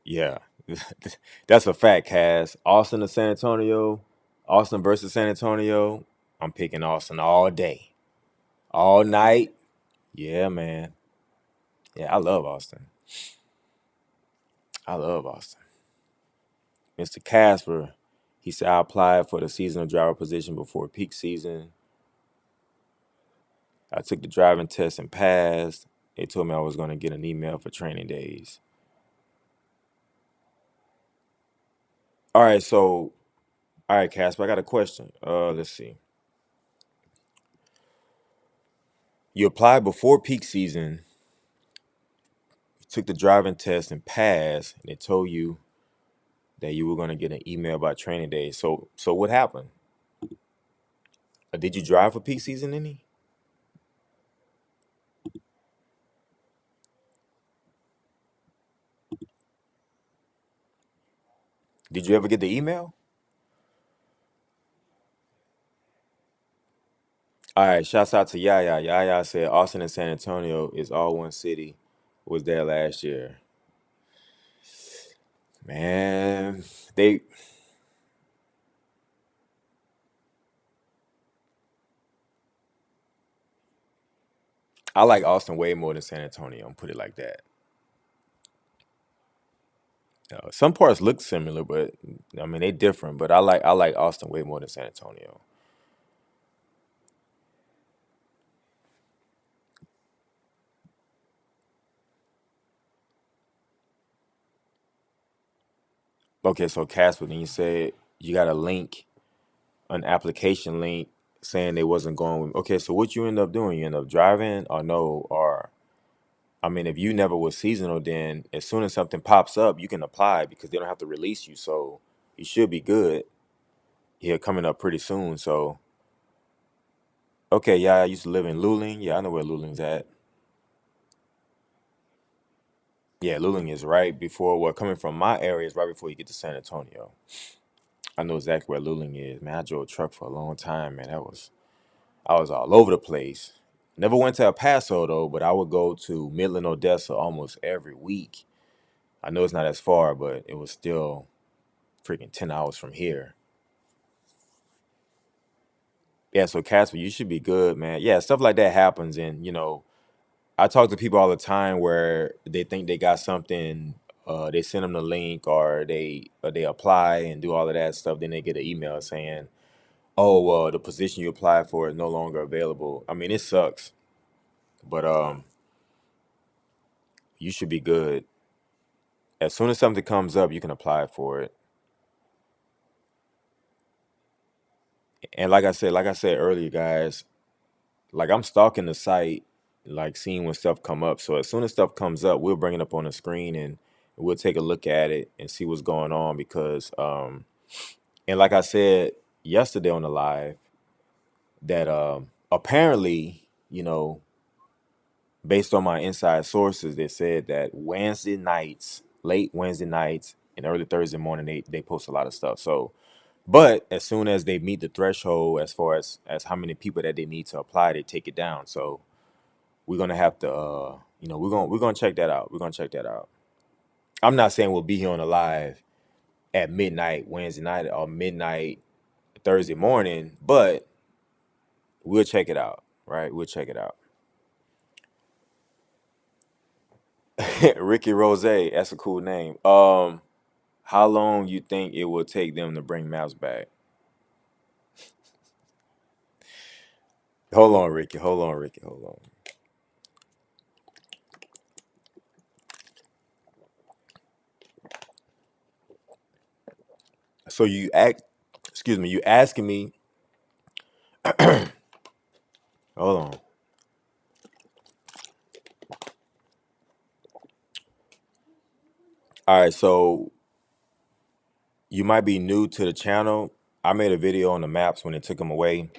Yeah, that's a fact, Cass. Austin to San Antonio, Austin versus San Antonio. I'm picking Austin all day, all night. Yeah, man. Yeah, I love Austin. I love Austin. Mr. Casper, he said I applied for the seasonal driver position before peak season. I took the driving test and passed. They told me I was going to get an email for training days. All right, Casper, I got a question. Let's see. You applied before peak season, you took the driving test and passed, and they told you that you were going to get an email about training days. So what happened? Did you drive for peak season any? Did you ever get the email? All right, shouts out to Yaya. Yaya said Austin and San Antonio is all one city. Was there last year. Man, they I like Austin way more than San Antonio. Put it like that. Some parts look similar, but I mean they different. But I like Austin way more than San Antonio. Okay, so Casper, then you said you got a link, an application link saying they wasn't going with. Okay, so what you end up doing? You end up driving or no? Or I mean, if you never was seasonal, then as soon as something pops up, you can apply because they don't have to release you. So you should be good. Yeah, coming up pretty soon. So okay, yeah, I used to live in Luling. Yeah, I know where Luling's at. Yeah, Luling is right before. Well, coming from my area is right before you get to San Antonio. I know exactly where Luling is. Man, I drove a truck for a long time. Man, I was all over the place. Never went to El Paso though, but I would go to Midland, Odessa almost every week. I know it's not as far, but it was still freaking 10 hours from here. Yeah, so Casper, you should be good, man. Yeah, stuff like that happens, and I talk to people all the time where they think they got something. They send them the link, or they apply and do all of that stuff. Then they get an email saying, "Oh, the position you applied for is no longer available." I mean, it sucks, but you should be good. As soon as something comes up, you can apply for it. And like I said earlier, guys, like I'm stalking the site, like seeing when stuff come up. So as soon as stuff comes up, we'll bring it up on the screen and we'll take a look at it and see what's going on because and like I said yesterday on the live that apparently, based on my inside sources, they said that Wednesday nights, late Wednesday nights and early Thursday morning, they post a lot of stuff. So but as soon as they meet the threshold as far as how many people that they need to apply, they take it down. So we're gonna have to we're gonna check that out. We're gonna check that out. I'm not saying we'll be here on the live at midnight Wednesday night or midnight Thursday morning, but we'll check it out, right? We'll check it out. Ricky Rose, that's a cool name. How long you think it will take them to bring maps back? Hold on, Ricky. Hold on, Ricky. Hold on. So excuse me, you asking me, hold on. All right, so you might be new to the channel. I made a video on the maps when they took them away.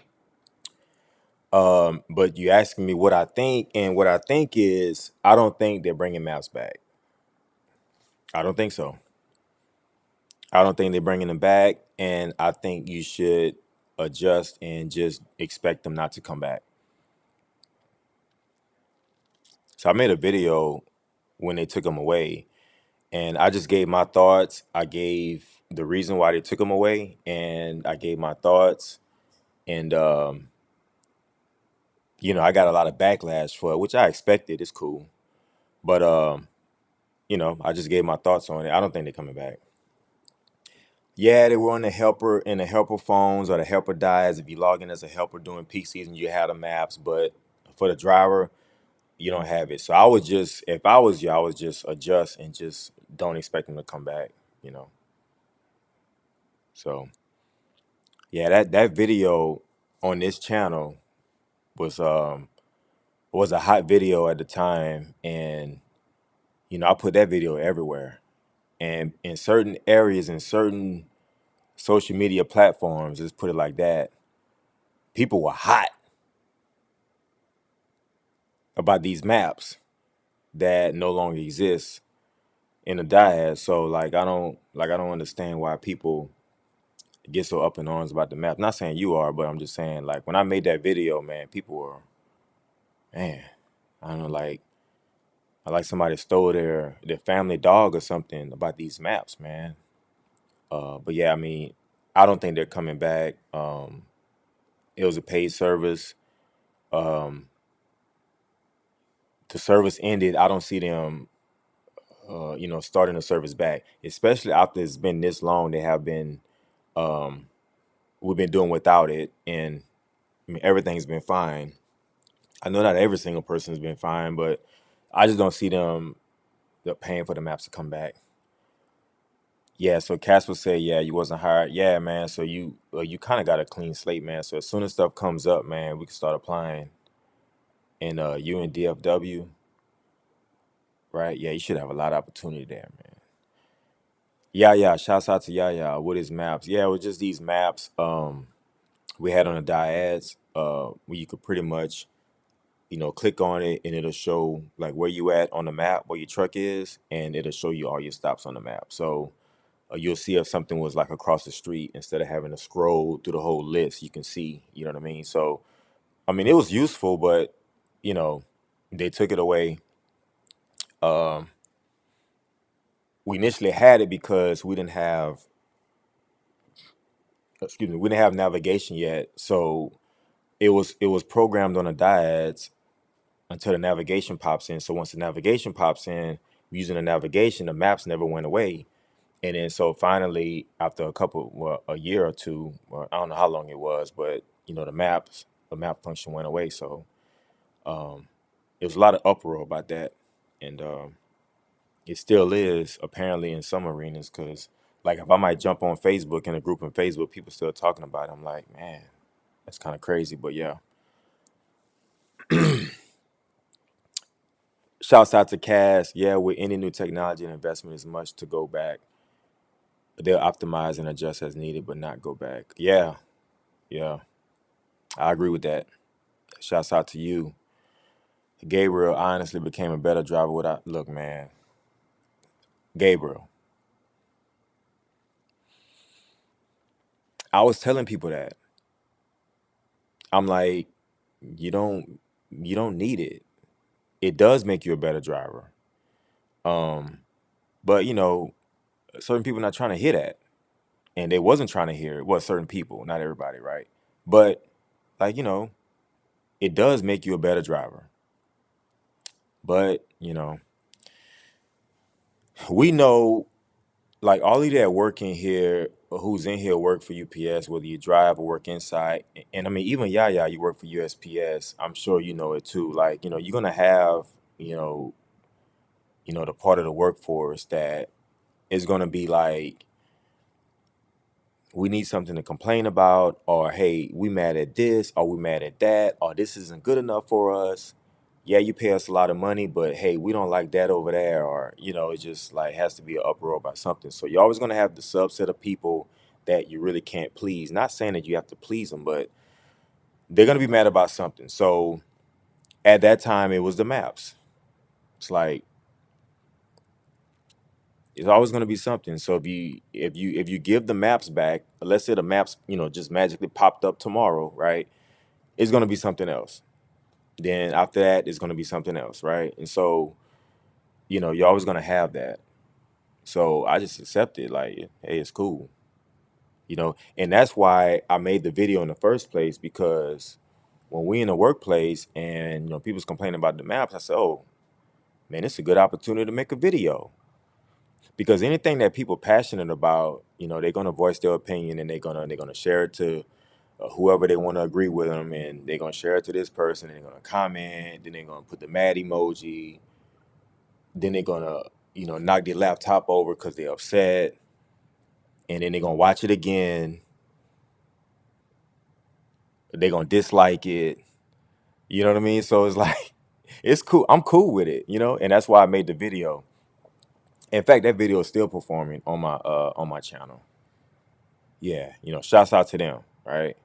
But you asking me what I think, and what I think is I don't think they're bringing maps back. I don't think so. I don't think they're bringing them back, and I think you should adjust and just expect them not to come back. So I made a video when they took them away, and I just gave my thoughts. I gave the reason why they took them away, and I gave my thoughts. And I got a lot of backlash for it, which I expected. It's cool, but I just gave my thoughts on it. I don't think they're coming back. Yeah, they were on the helper in the helper phones or the helper dies. If you log in as a helper during peak season, you have the maps, but for the driver, you don't have it. So I would just, if I was you, I would just adjust and just don't expect them to come back. You know. So yeah, that video on this channel was was a hot video at the time, and I put that video everywhere, and in certain areas, in certain social media platforms, let's put it like that, people were hot about these maps that no longer exist in the dyad. So I don't understand why people get so up in arms about the map. Not saying you are, but I'm just saying, like, when I made that video, man, people were, man, I don't know, like somebody stole their family dog or something about these maps, man. But yeah, I mean, I don't think they're coming back. It was a paid service. Um, the service ended. I don't see them starting the service back, especially after it's been this long. They have been, um, we've been doing without it, and I mean, everything's been fine. I know not every single person has been fine, but I just don't see them paying for the maps to come back. Yeah, so Casper said, yeah, you wasn't hired. Yeah, man. So you kind of got a clean slate, man. So as soon as stuff comes up, man, we can start applying. And you in DFW, right? Yeah, you should have a lot of opportunity there, man. Yeah, yeah. Shouts out to Yaya with his maps. Yeah, it was just these maps we had on the diads where you could pretty much, click on it and it'll show like where you at on the map, where your truck is, and it'll show you all your stops on the map. So you'll see if something was like across the street instead of having to scroll through the whole list. You can see, you know what I mean? So, I mean, it was useful, but you know, they took it away. Um, we initially had it because we didn't have navigation yet. So it was programmed on the diodes until the navigation pops in. So once the navigation pops in, using the navigation, the maps never went away. And then so finally, after a year or two, or I don't know how long it was, but the map function went away. So um, it was a lot of uproar about that, and it still is apparently in some arenas. Because like if I might jump on Facebook in a group on Facebook, people still talking about it. I'm like, man, that's kind of crazy. But yeah, shouts out to Cass. Yeah, with any new technology and investment, is much to go back. They'll optimize and adjust as needed, but not go back. Yeah, yeah, I agree with that. Shouts out to you. Gabriel honestly became a better driver without. Look, man, Gabriel. I was telling people that. I'm like, you don't need it. It does make you a better driver. Um, but certain people not trying to hear that, and they wasn't trying to hear it. Well, certain people, not everybody, right? But like it does make you a better driver. But we know, like all of you that work in here, or who's in here work for UPS, whether you drive or work inside, and I mean even Yaya, you work for USPS. I'm sure you know it too. Like you're gonna have you know the part of the workforce that is gonna be like, we need something to complain about, or hey, we mad at this, or we mad at that, or this isn't good enough for us. Yeah, you pay us a lot of money, but hey, we don't like that over there, or it just like has to be an uproar about something. So you're always gonna have the subset of people that you really can't please. Not saying that you have to please them, but they're gonna be mad about something. So at that time, it was the maps. It's like It's always going to be something. So if you give the maps back, let's say the maps, just magically popped up tomorrow, right? It's going to be something else. Then after that, it's going to be something else, right? And so, you're always going to have that. So I just accept it, like, hey, it's cool, And that's why I made the video in the first place, because when we in the workplace and people's complaining about the maps, I said, oh man, it's a good opportunity to make a video, because anything that people passionate about, they're gonna voice their opinion, and they're gonna share it to whoever they want to agree with them, and they're gonna share it to this person, and they're gonna comment, then they're gonna put the mad emoji, then they're gonna knock their laptop over because they're upset, and then they're gonna watch it again, they're gonna dislike it. You know what I mean? So it's like, it's cool. I'm cool with it, and that's why I made the video. In fact, that video is still performing on my channel. Yeah, shouts out to them, right?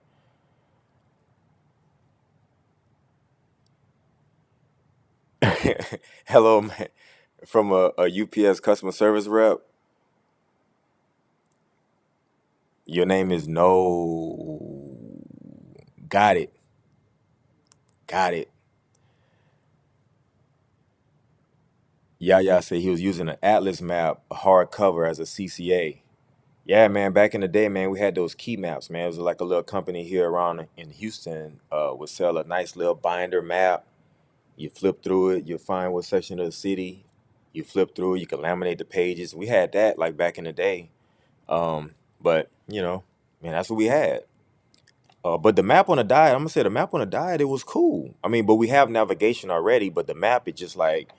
Hello, man. From a UPS customer service rep. Your name is No. Got it. Got it. Yaya said he was using an Atlas map hardcover as a CCA. Yeah, man. Back in the day, man, we had those key maps, man. It was like a little company here around in Houston would sell a nice little binder map. You flip through it, you find what section of the city. You flip through it, you can laminate the pages. We had that like back in the day. But man, that's what we had. But the map on the diet, I'm gonna say the map on the diet, it was cool. I mean, but we have navigation already. But the map, it's just like,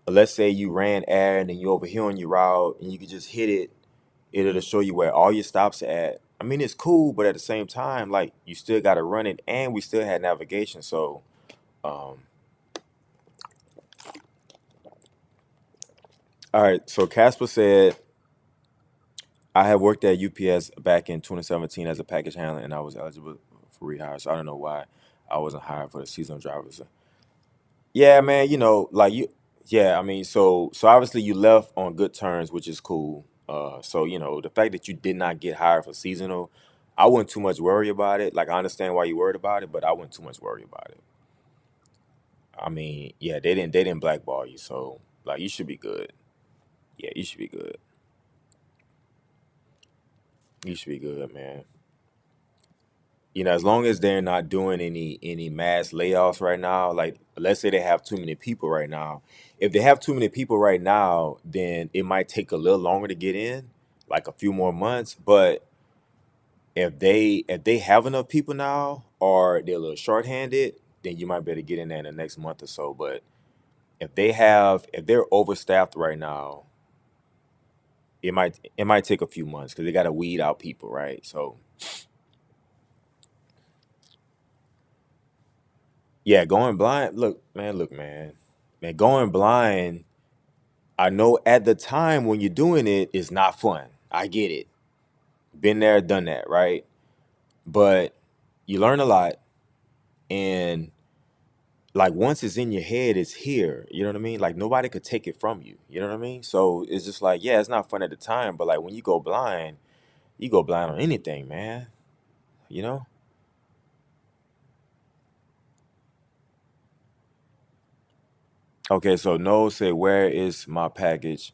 let's say you ran errand and you over here on your route, and you could just hit it. It'll show you where all your stops are at. I mean, it's cool, but at the same time, like, you still got to run it, and we still had navigation. So, um, all right. So Casper said, I have worked at UPS back in 2017 as a package handler, and I was eligible for rehire. So I don't know why I wasn't hired for the seasonal drivers. Yeah, man, like yeah, I mean, so obviously you left on good terms, which is cool. So, the fact that you did not get hired for seasonal, I wouldn't too much worry about it. Like, I understand why you worried about it, but I wouldn't too much worry about it. I mean, yeah, they didn't blackball you, so like, you should be good. Yeah, you should be good. You should be good, man. As long as they're not doing any mass layoffs right now, like, let's say they have too many people right now. If they have too many people right now, then it might take a little longer to get in, like a few more months. But if they have enough people now, or they're a little shorthanded, then you might be able to get in there in the next month or so. But if they're overstaffed right now, it might take a few months, because they got to weed out people, right? So yeah, going blind. Look, man, going blind. I know at the time when you're doing it, it's not fun. I get it. Been there, done that, right? But you learn a lot, and like, once it's in your head, it's here. You know what I mean? Like, nobody could take it from you. You know what I mean? So it's just like, yeah, it's not fun at the time, but like, when you go blind on anything, man. You know? Okay, so no say, where is my package?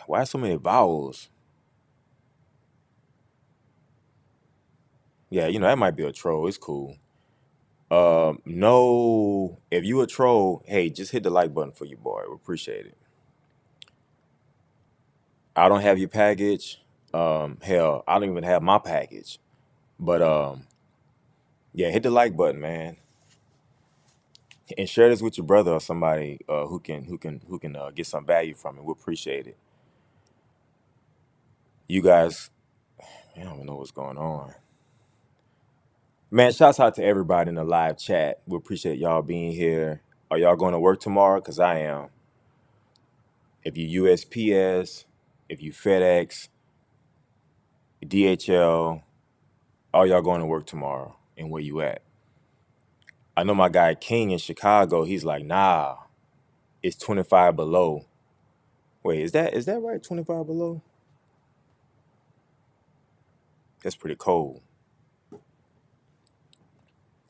Why so many vowels? Yeah, that might be a troll. It's cool. No, if you a troll, hey, just hit the like button for your boy. We appreciate it. I don't have your package. Hell, I don't even have my package. But yeah, hit the like button, man, and share this with your brother or somebody who can get some value from it. We appreciate it. You guys, I don't even know what's going on. Man, shouts out to everybody in the live chat. We appreciate y'all being here. Are y'all going to work tomorrow? Because I am. If you USPS, if you FedEx, DHL, are y'all going to work tomorrow? And where you at? I know my guy King in Chicago, he's like, nah, it's 25 below. Wait, is that right? 25 below? That's pretty cold.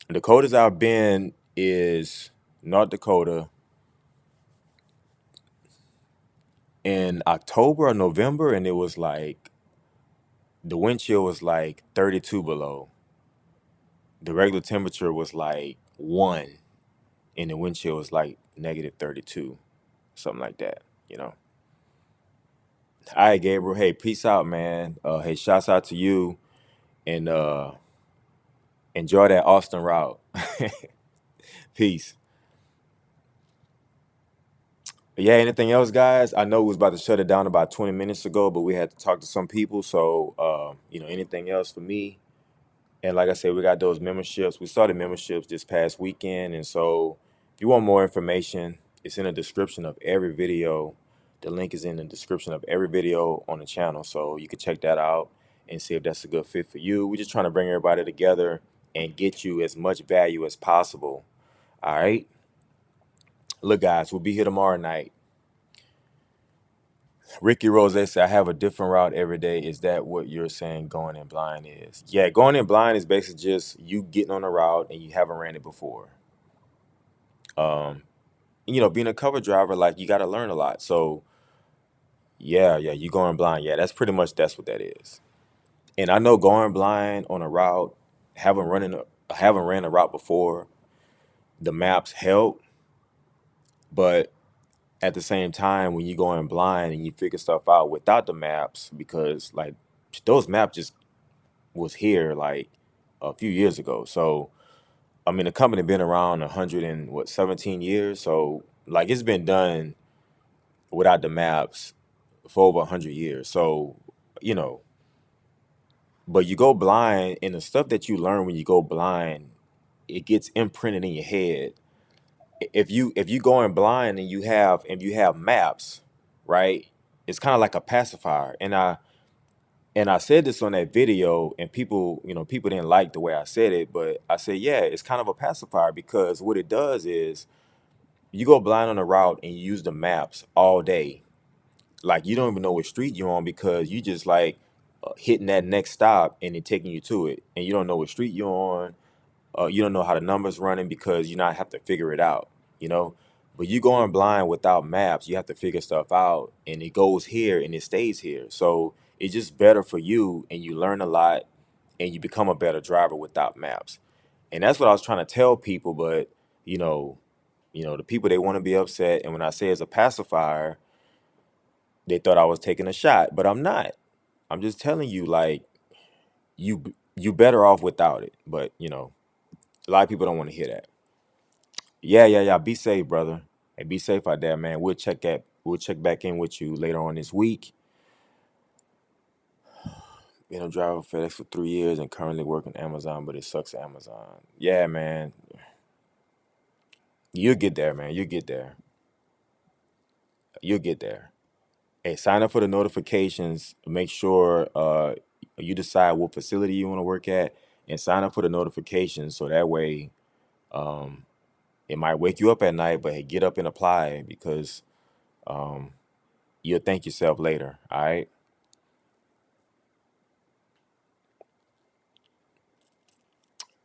The coldest I've been is North Dakota in October or November, and it was like the wind chill was like 32 below. The regular temperature was like 1, and the wind chill was like negative 32, something like that, you know. All right, Gabriel. Hey, peace out, man. Hey, shouts out to you, and enjoy that Austin route. Peace. Yeah, anything else, guys? I know we was about to shut it down about 20 minutes ago, but we had to talk to some people. So, anything else for me? And like I said, we got those memberships. We started memberships this past weekend. And so if you want more information, it's in the description of every video. The link is in the description of every video on the channel. So you can check that out and see if that's a good fit for you. We're just trying to bring everybody together and get you as much value as possible. All right. Look, guys, we'll be here tomorrow night. Ricky Rose said, I have a different route every day. Is that what you're saying going in blind is? Yeah, going in blind is basically just you getting on a route and you haven't ran it before. Being a cover driver, like you got to learn a lot. So yeah, you going blind. Yeah, that's what that is. And I know going blind on a route, haven't ran a route before, the maps help, but at the same time, when you going blind and you figure stuff out without the maps, because like those maps just was here like a few years ago. So I mean, the company been around 17 years. So like it's been done without the maps for over 100 years. So you know, but you go blind, and the stuff that you learn when you go blind, it gets imprinted in your head. If you going blind and you have maps, right? It's kind of like a pacifier. And I said this on that video, and people didn't like the way I said it, but I said, yeah, it's kind of a pacifier because what it does is you go blind on a route and you use the maps all day. Like you don't even know what street you're on because you just like hitting that next stop and it taking you to it, and you don't know what street you're on. You don't know how the numbers running because you not have to figure it out, you know. But you going blind without maps, you have to figure stuff out, and it goes here and it stays here. So it's just better for you, and you learn a lot, and you become a better driver without maps. And that's what I was trying to tell people. But you know, the people, they want to be upset, and when I say it's a pacifier, they thought I was taking a shot, but I'm not. I'm just telling you, like you better off without it. But a lot of people don't want to hear that. Yeah. Be safe, brother. Hey, be safe out there, man. We'll check back in with you later on this week. Been a driver for FedEx for 3 years and currently working Amazon, but it sucks at Amazon. Yeah, man. You'll get there, man. You'll get there. You'll get there. Hey, sign up for the notifications. Make sure you decide what facility you want to work at, and sign up for the notifications so that way it might wake you up at night, but hey, get up and apply because you'll thank yourself later. All right.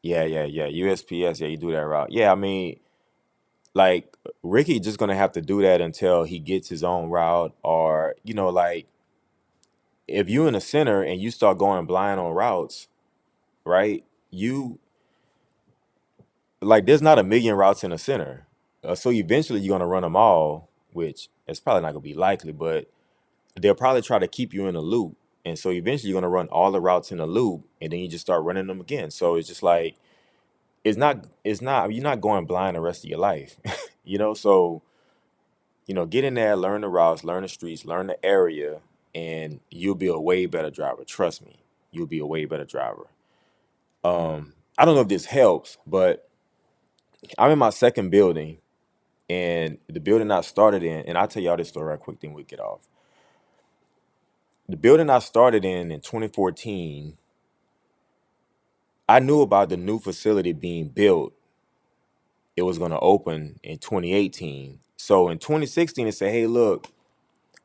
Yeah. USPS, yeah, you do that route. Yeah, I mean, like Ricky just gonna have to do that until he gets his own route, or like if you in the center and you start going blind on routes, right? You like there's not a million routes in the center, so eventually you're gonna run them all, which it's probably not gonna be likely, but they'll probably try to keep you in a loop, and so eventually you're gonna run all the routes in a loop, and then you just start running them again. So it's just like it's not you're not going blind the rest of your life. So get in there, learn the routes, learn the streets, learn the area, and you'll be a way better driver. Trust me, you'll be a way better driver. I don't know if this helps, but I'm in my second building, and the building I started in, and I'll tell y'all this story right quick, then we get off. The building I started in 2014, I knew about the new facility being built. It was going to open in 2018. So in 2016, it said, hey, look,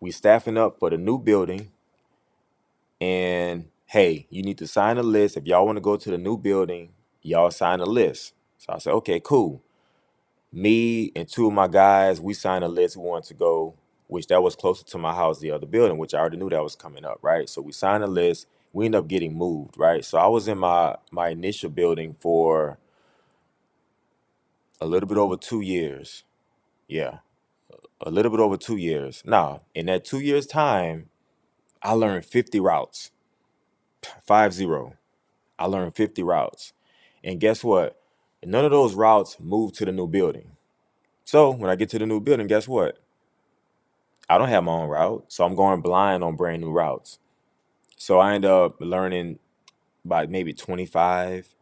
we staffing up for the new building, and hey, you need to sign a list. If y'all want to go to the new building, y'all sign a list. So I said, okay, cool. Me and two of my guys, we signed a list. We wanted to go, which that was closer to my house, the other building, which I already knew that was coming up, right? So we signed a list. We ended up getting moved, right? So I was in my initial building for a little bit over 2 years. Yeah, a little bit over 2 years. Now, in that 2 years time, I learned 50 routes, 50. I learned 50 routes. And guess what? None of those routes moved to the new building. So when I get to the new building, guess what? I don't have my own route. So I'm going blind on brand new routes. So I end up learning by maybe 25.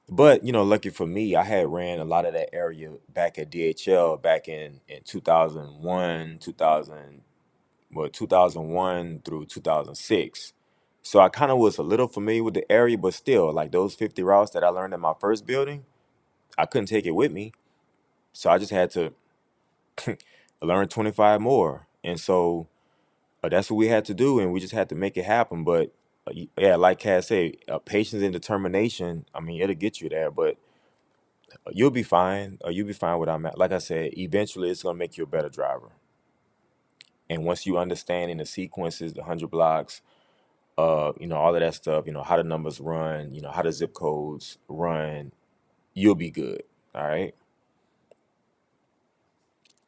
But, lucky for me, I had ran a lot of that area back at DHL back in 2001, 2001 through 2006. So I kind of was a little familiar with the area, but still, like those 50 routes that I learned in my first building, I couldn't take it with me. So I just had to learn 25 more. And so that's what we had to do, and we just had to make it happen. But yeah, like Cass said, patience and determination, I mean, it'll get you there, but you'll be fine. You'll be fine where I'm at. Like I said, eventually it's going to make you a better driver. And once you understand in the sequences, the 100 blocks, all of that stuff, how the numbers run, how the zip codes run, you'll be good. All right.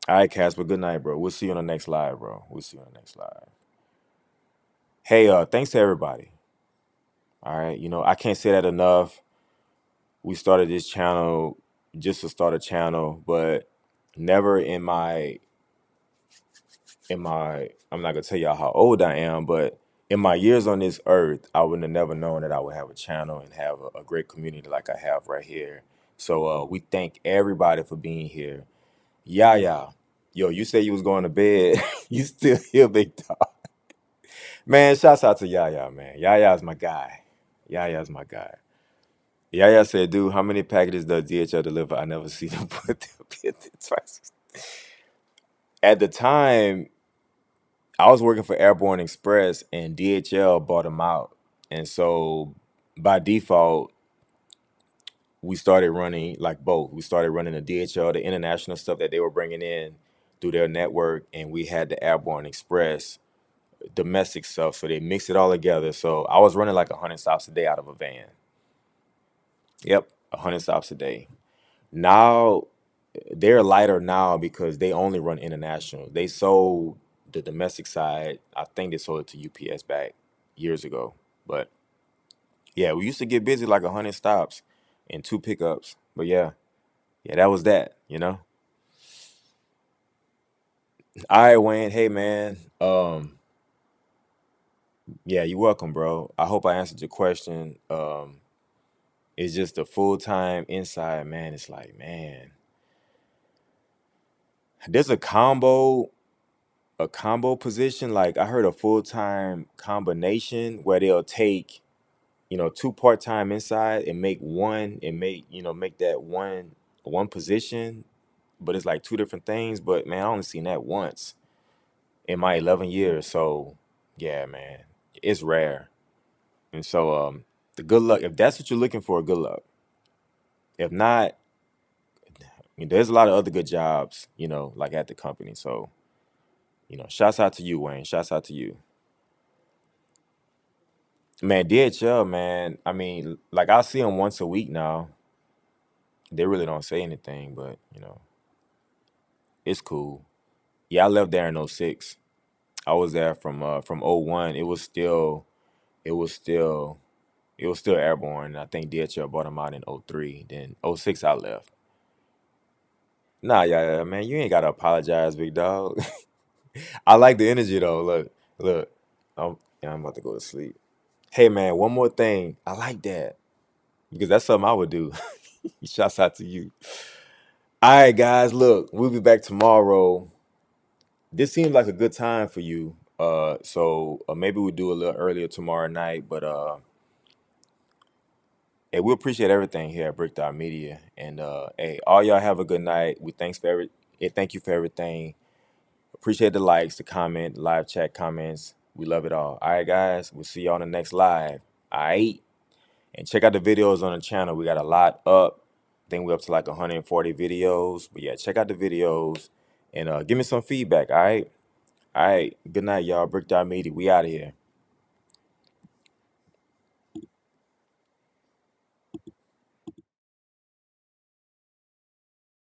All right, Casper. Good night, bro. We'll see you on the next live, bro. We'll see you on the next live. Hey, thanks to everybody. All right. I can't say that enough. We started this channel just to start a channel, but never I'm not gonna tell y'all how old I am, but in my years on this earth, I wouldn't have never known that I would have a channel and have a great community like I have right here. So we thank everybody for being here. Yeah. Yo, you say you was going to bed. You still here, big dog. Man, shouts out to Yaya, man. Yaya's my guy. Yaya's my guy. Yaya said, dude, how many packages does DHL deliver? I never see them put them in the twice. At the time, I was working for Airborne Express and DHL bought them out. And so by default, we started running like both. We started running the DHL, the international stuff that they were bringing in through their network, and we had the Airborne Express domestic stuff. So they mixed it all together. So I was running like 100 stops a day out of a van. Yep, 100 stops a day. Now they're lighter now because they only run international. They sold the domestic side. I think they sold it to UPS back years ago. But yeah, we used to get busy like 100 stops and 2 pickups. But yeah, that was that. All right, Wayne. Hey, man. Yeah, you're welcome, bro. I hope I answered your question. It's just a full-time inside, man. It's like, man, there's a combo position. Like I heard a full-time combination where they'll take, two part-time inside and make one and make that one position, but it's like two different things. But man, I only seen that once in my 11 years. So yeah, man, it's rare. And so the good luck, if that's what you're looking for, good luck. If not, there's a lot of other good jobs, like at the company. So, shouts out to you, Wayne. Shouts out to you. Man, DHL, man. I mean, like I see them once a week now. They really don't say anything, but it's cool. Yeah, I left there in '06. I was there from '01. It was still airborne. I think DHL bought them out in '03. Then '06 I left. Nah, yeah, man, you ain't gotta apologize, big dog. I like the energy though. Look. I'm about to go to sleep. Hey man, one more thing. I like that because that's something I would do. Shouts out to you. All right, guys. Look, we'll be back tomorrow. This seems like a good time for you. So maybe we'll do a little earlier tomorrow night. But hey, we appreciate everything here at Brick Dot Media. And hey, all y'all have a good night. We thanks for thank you for everything. Appreciate the likes, the comment, the live chat comments. We love it all. All right, guys. We'll see you on the next live. All right. And check out the videos on the channel. We got a lot up. I think we're up to like 140 videos. But yeah, check out the videos and give me some feedback. All right. All right. Good night, y'all. Brick Dot Media. We out of here.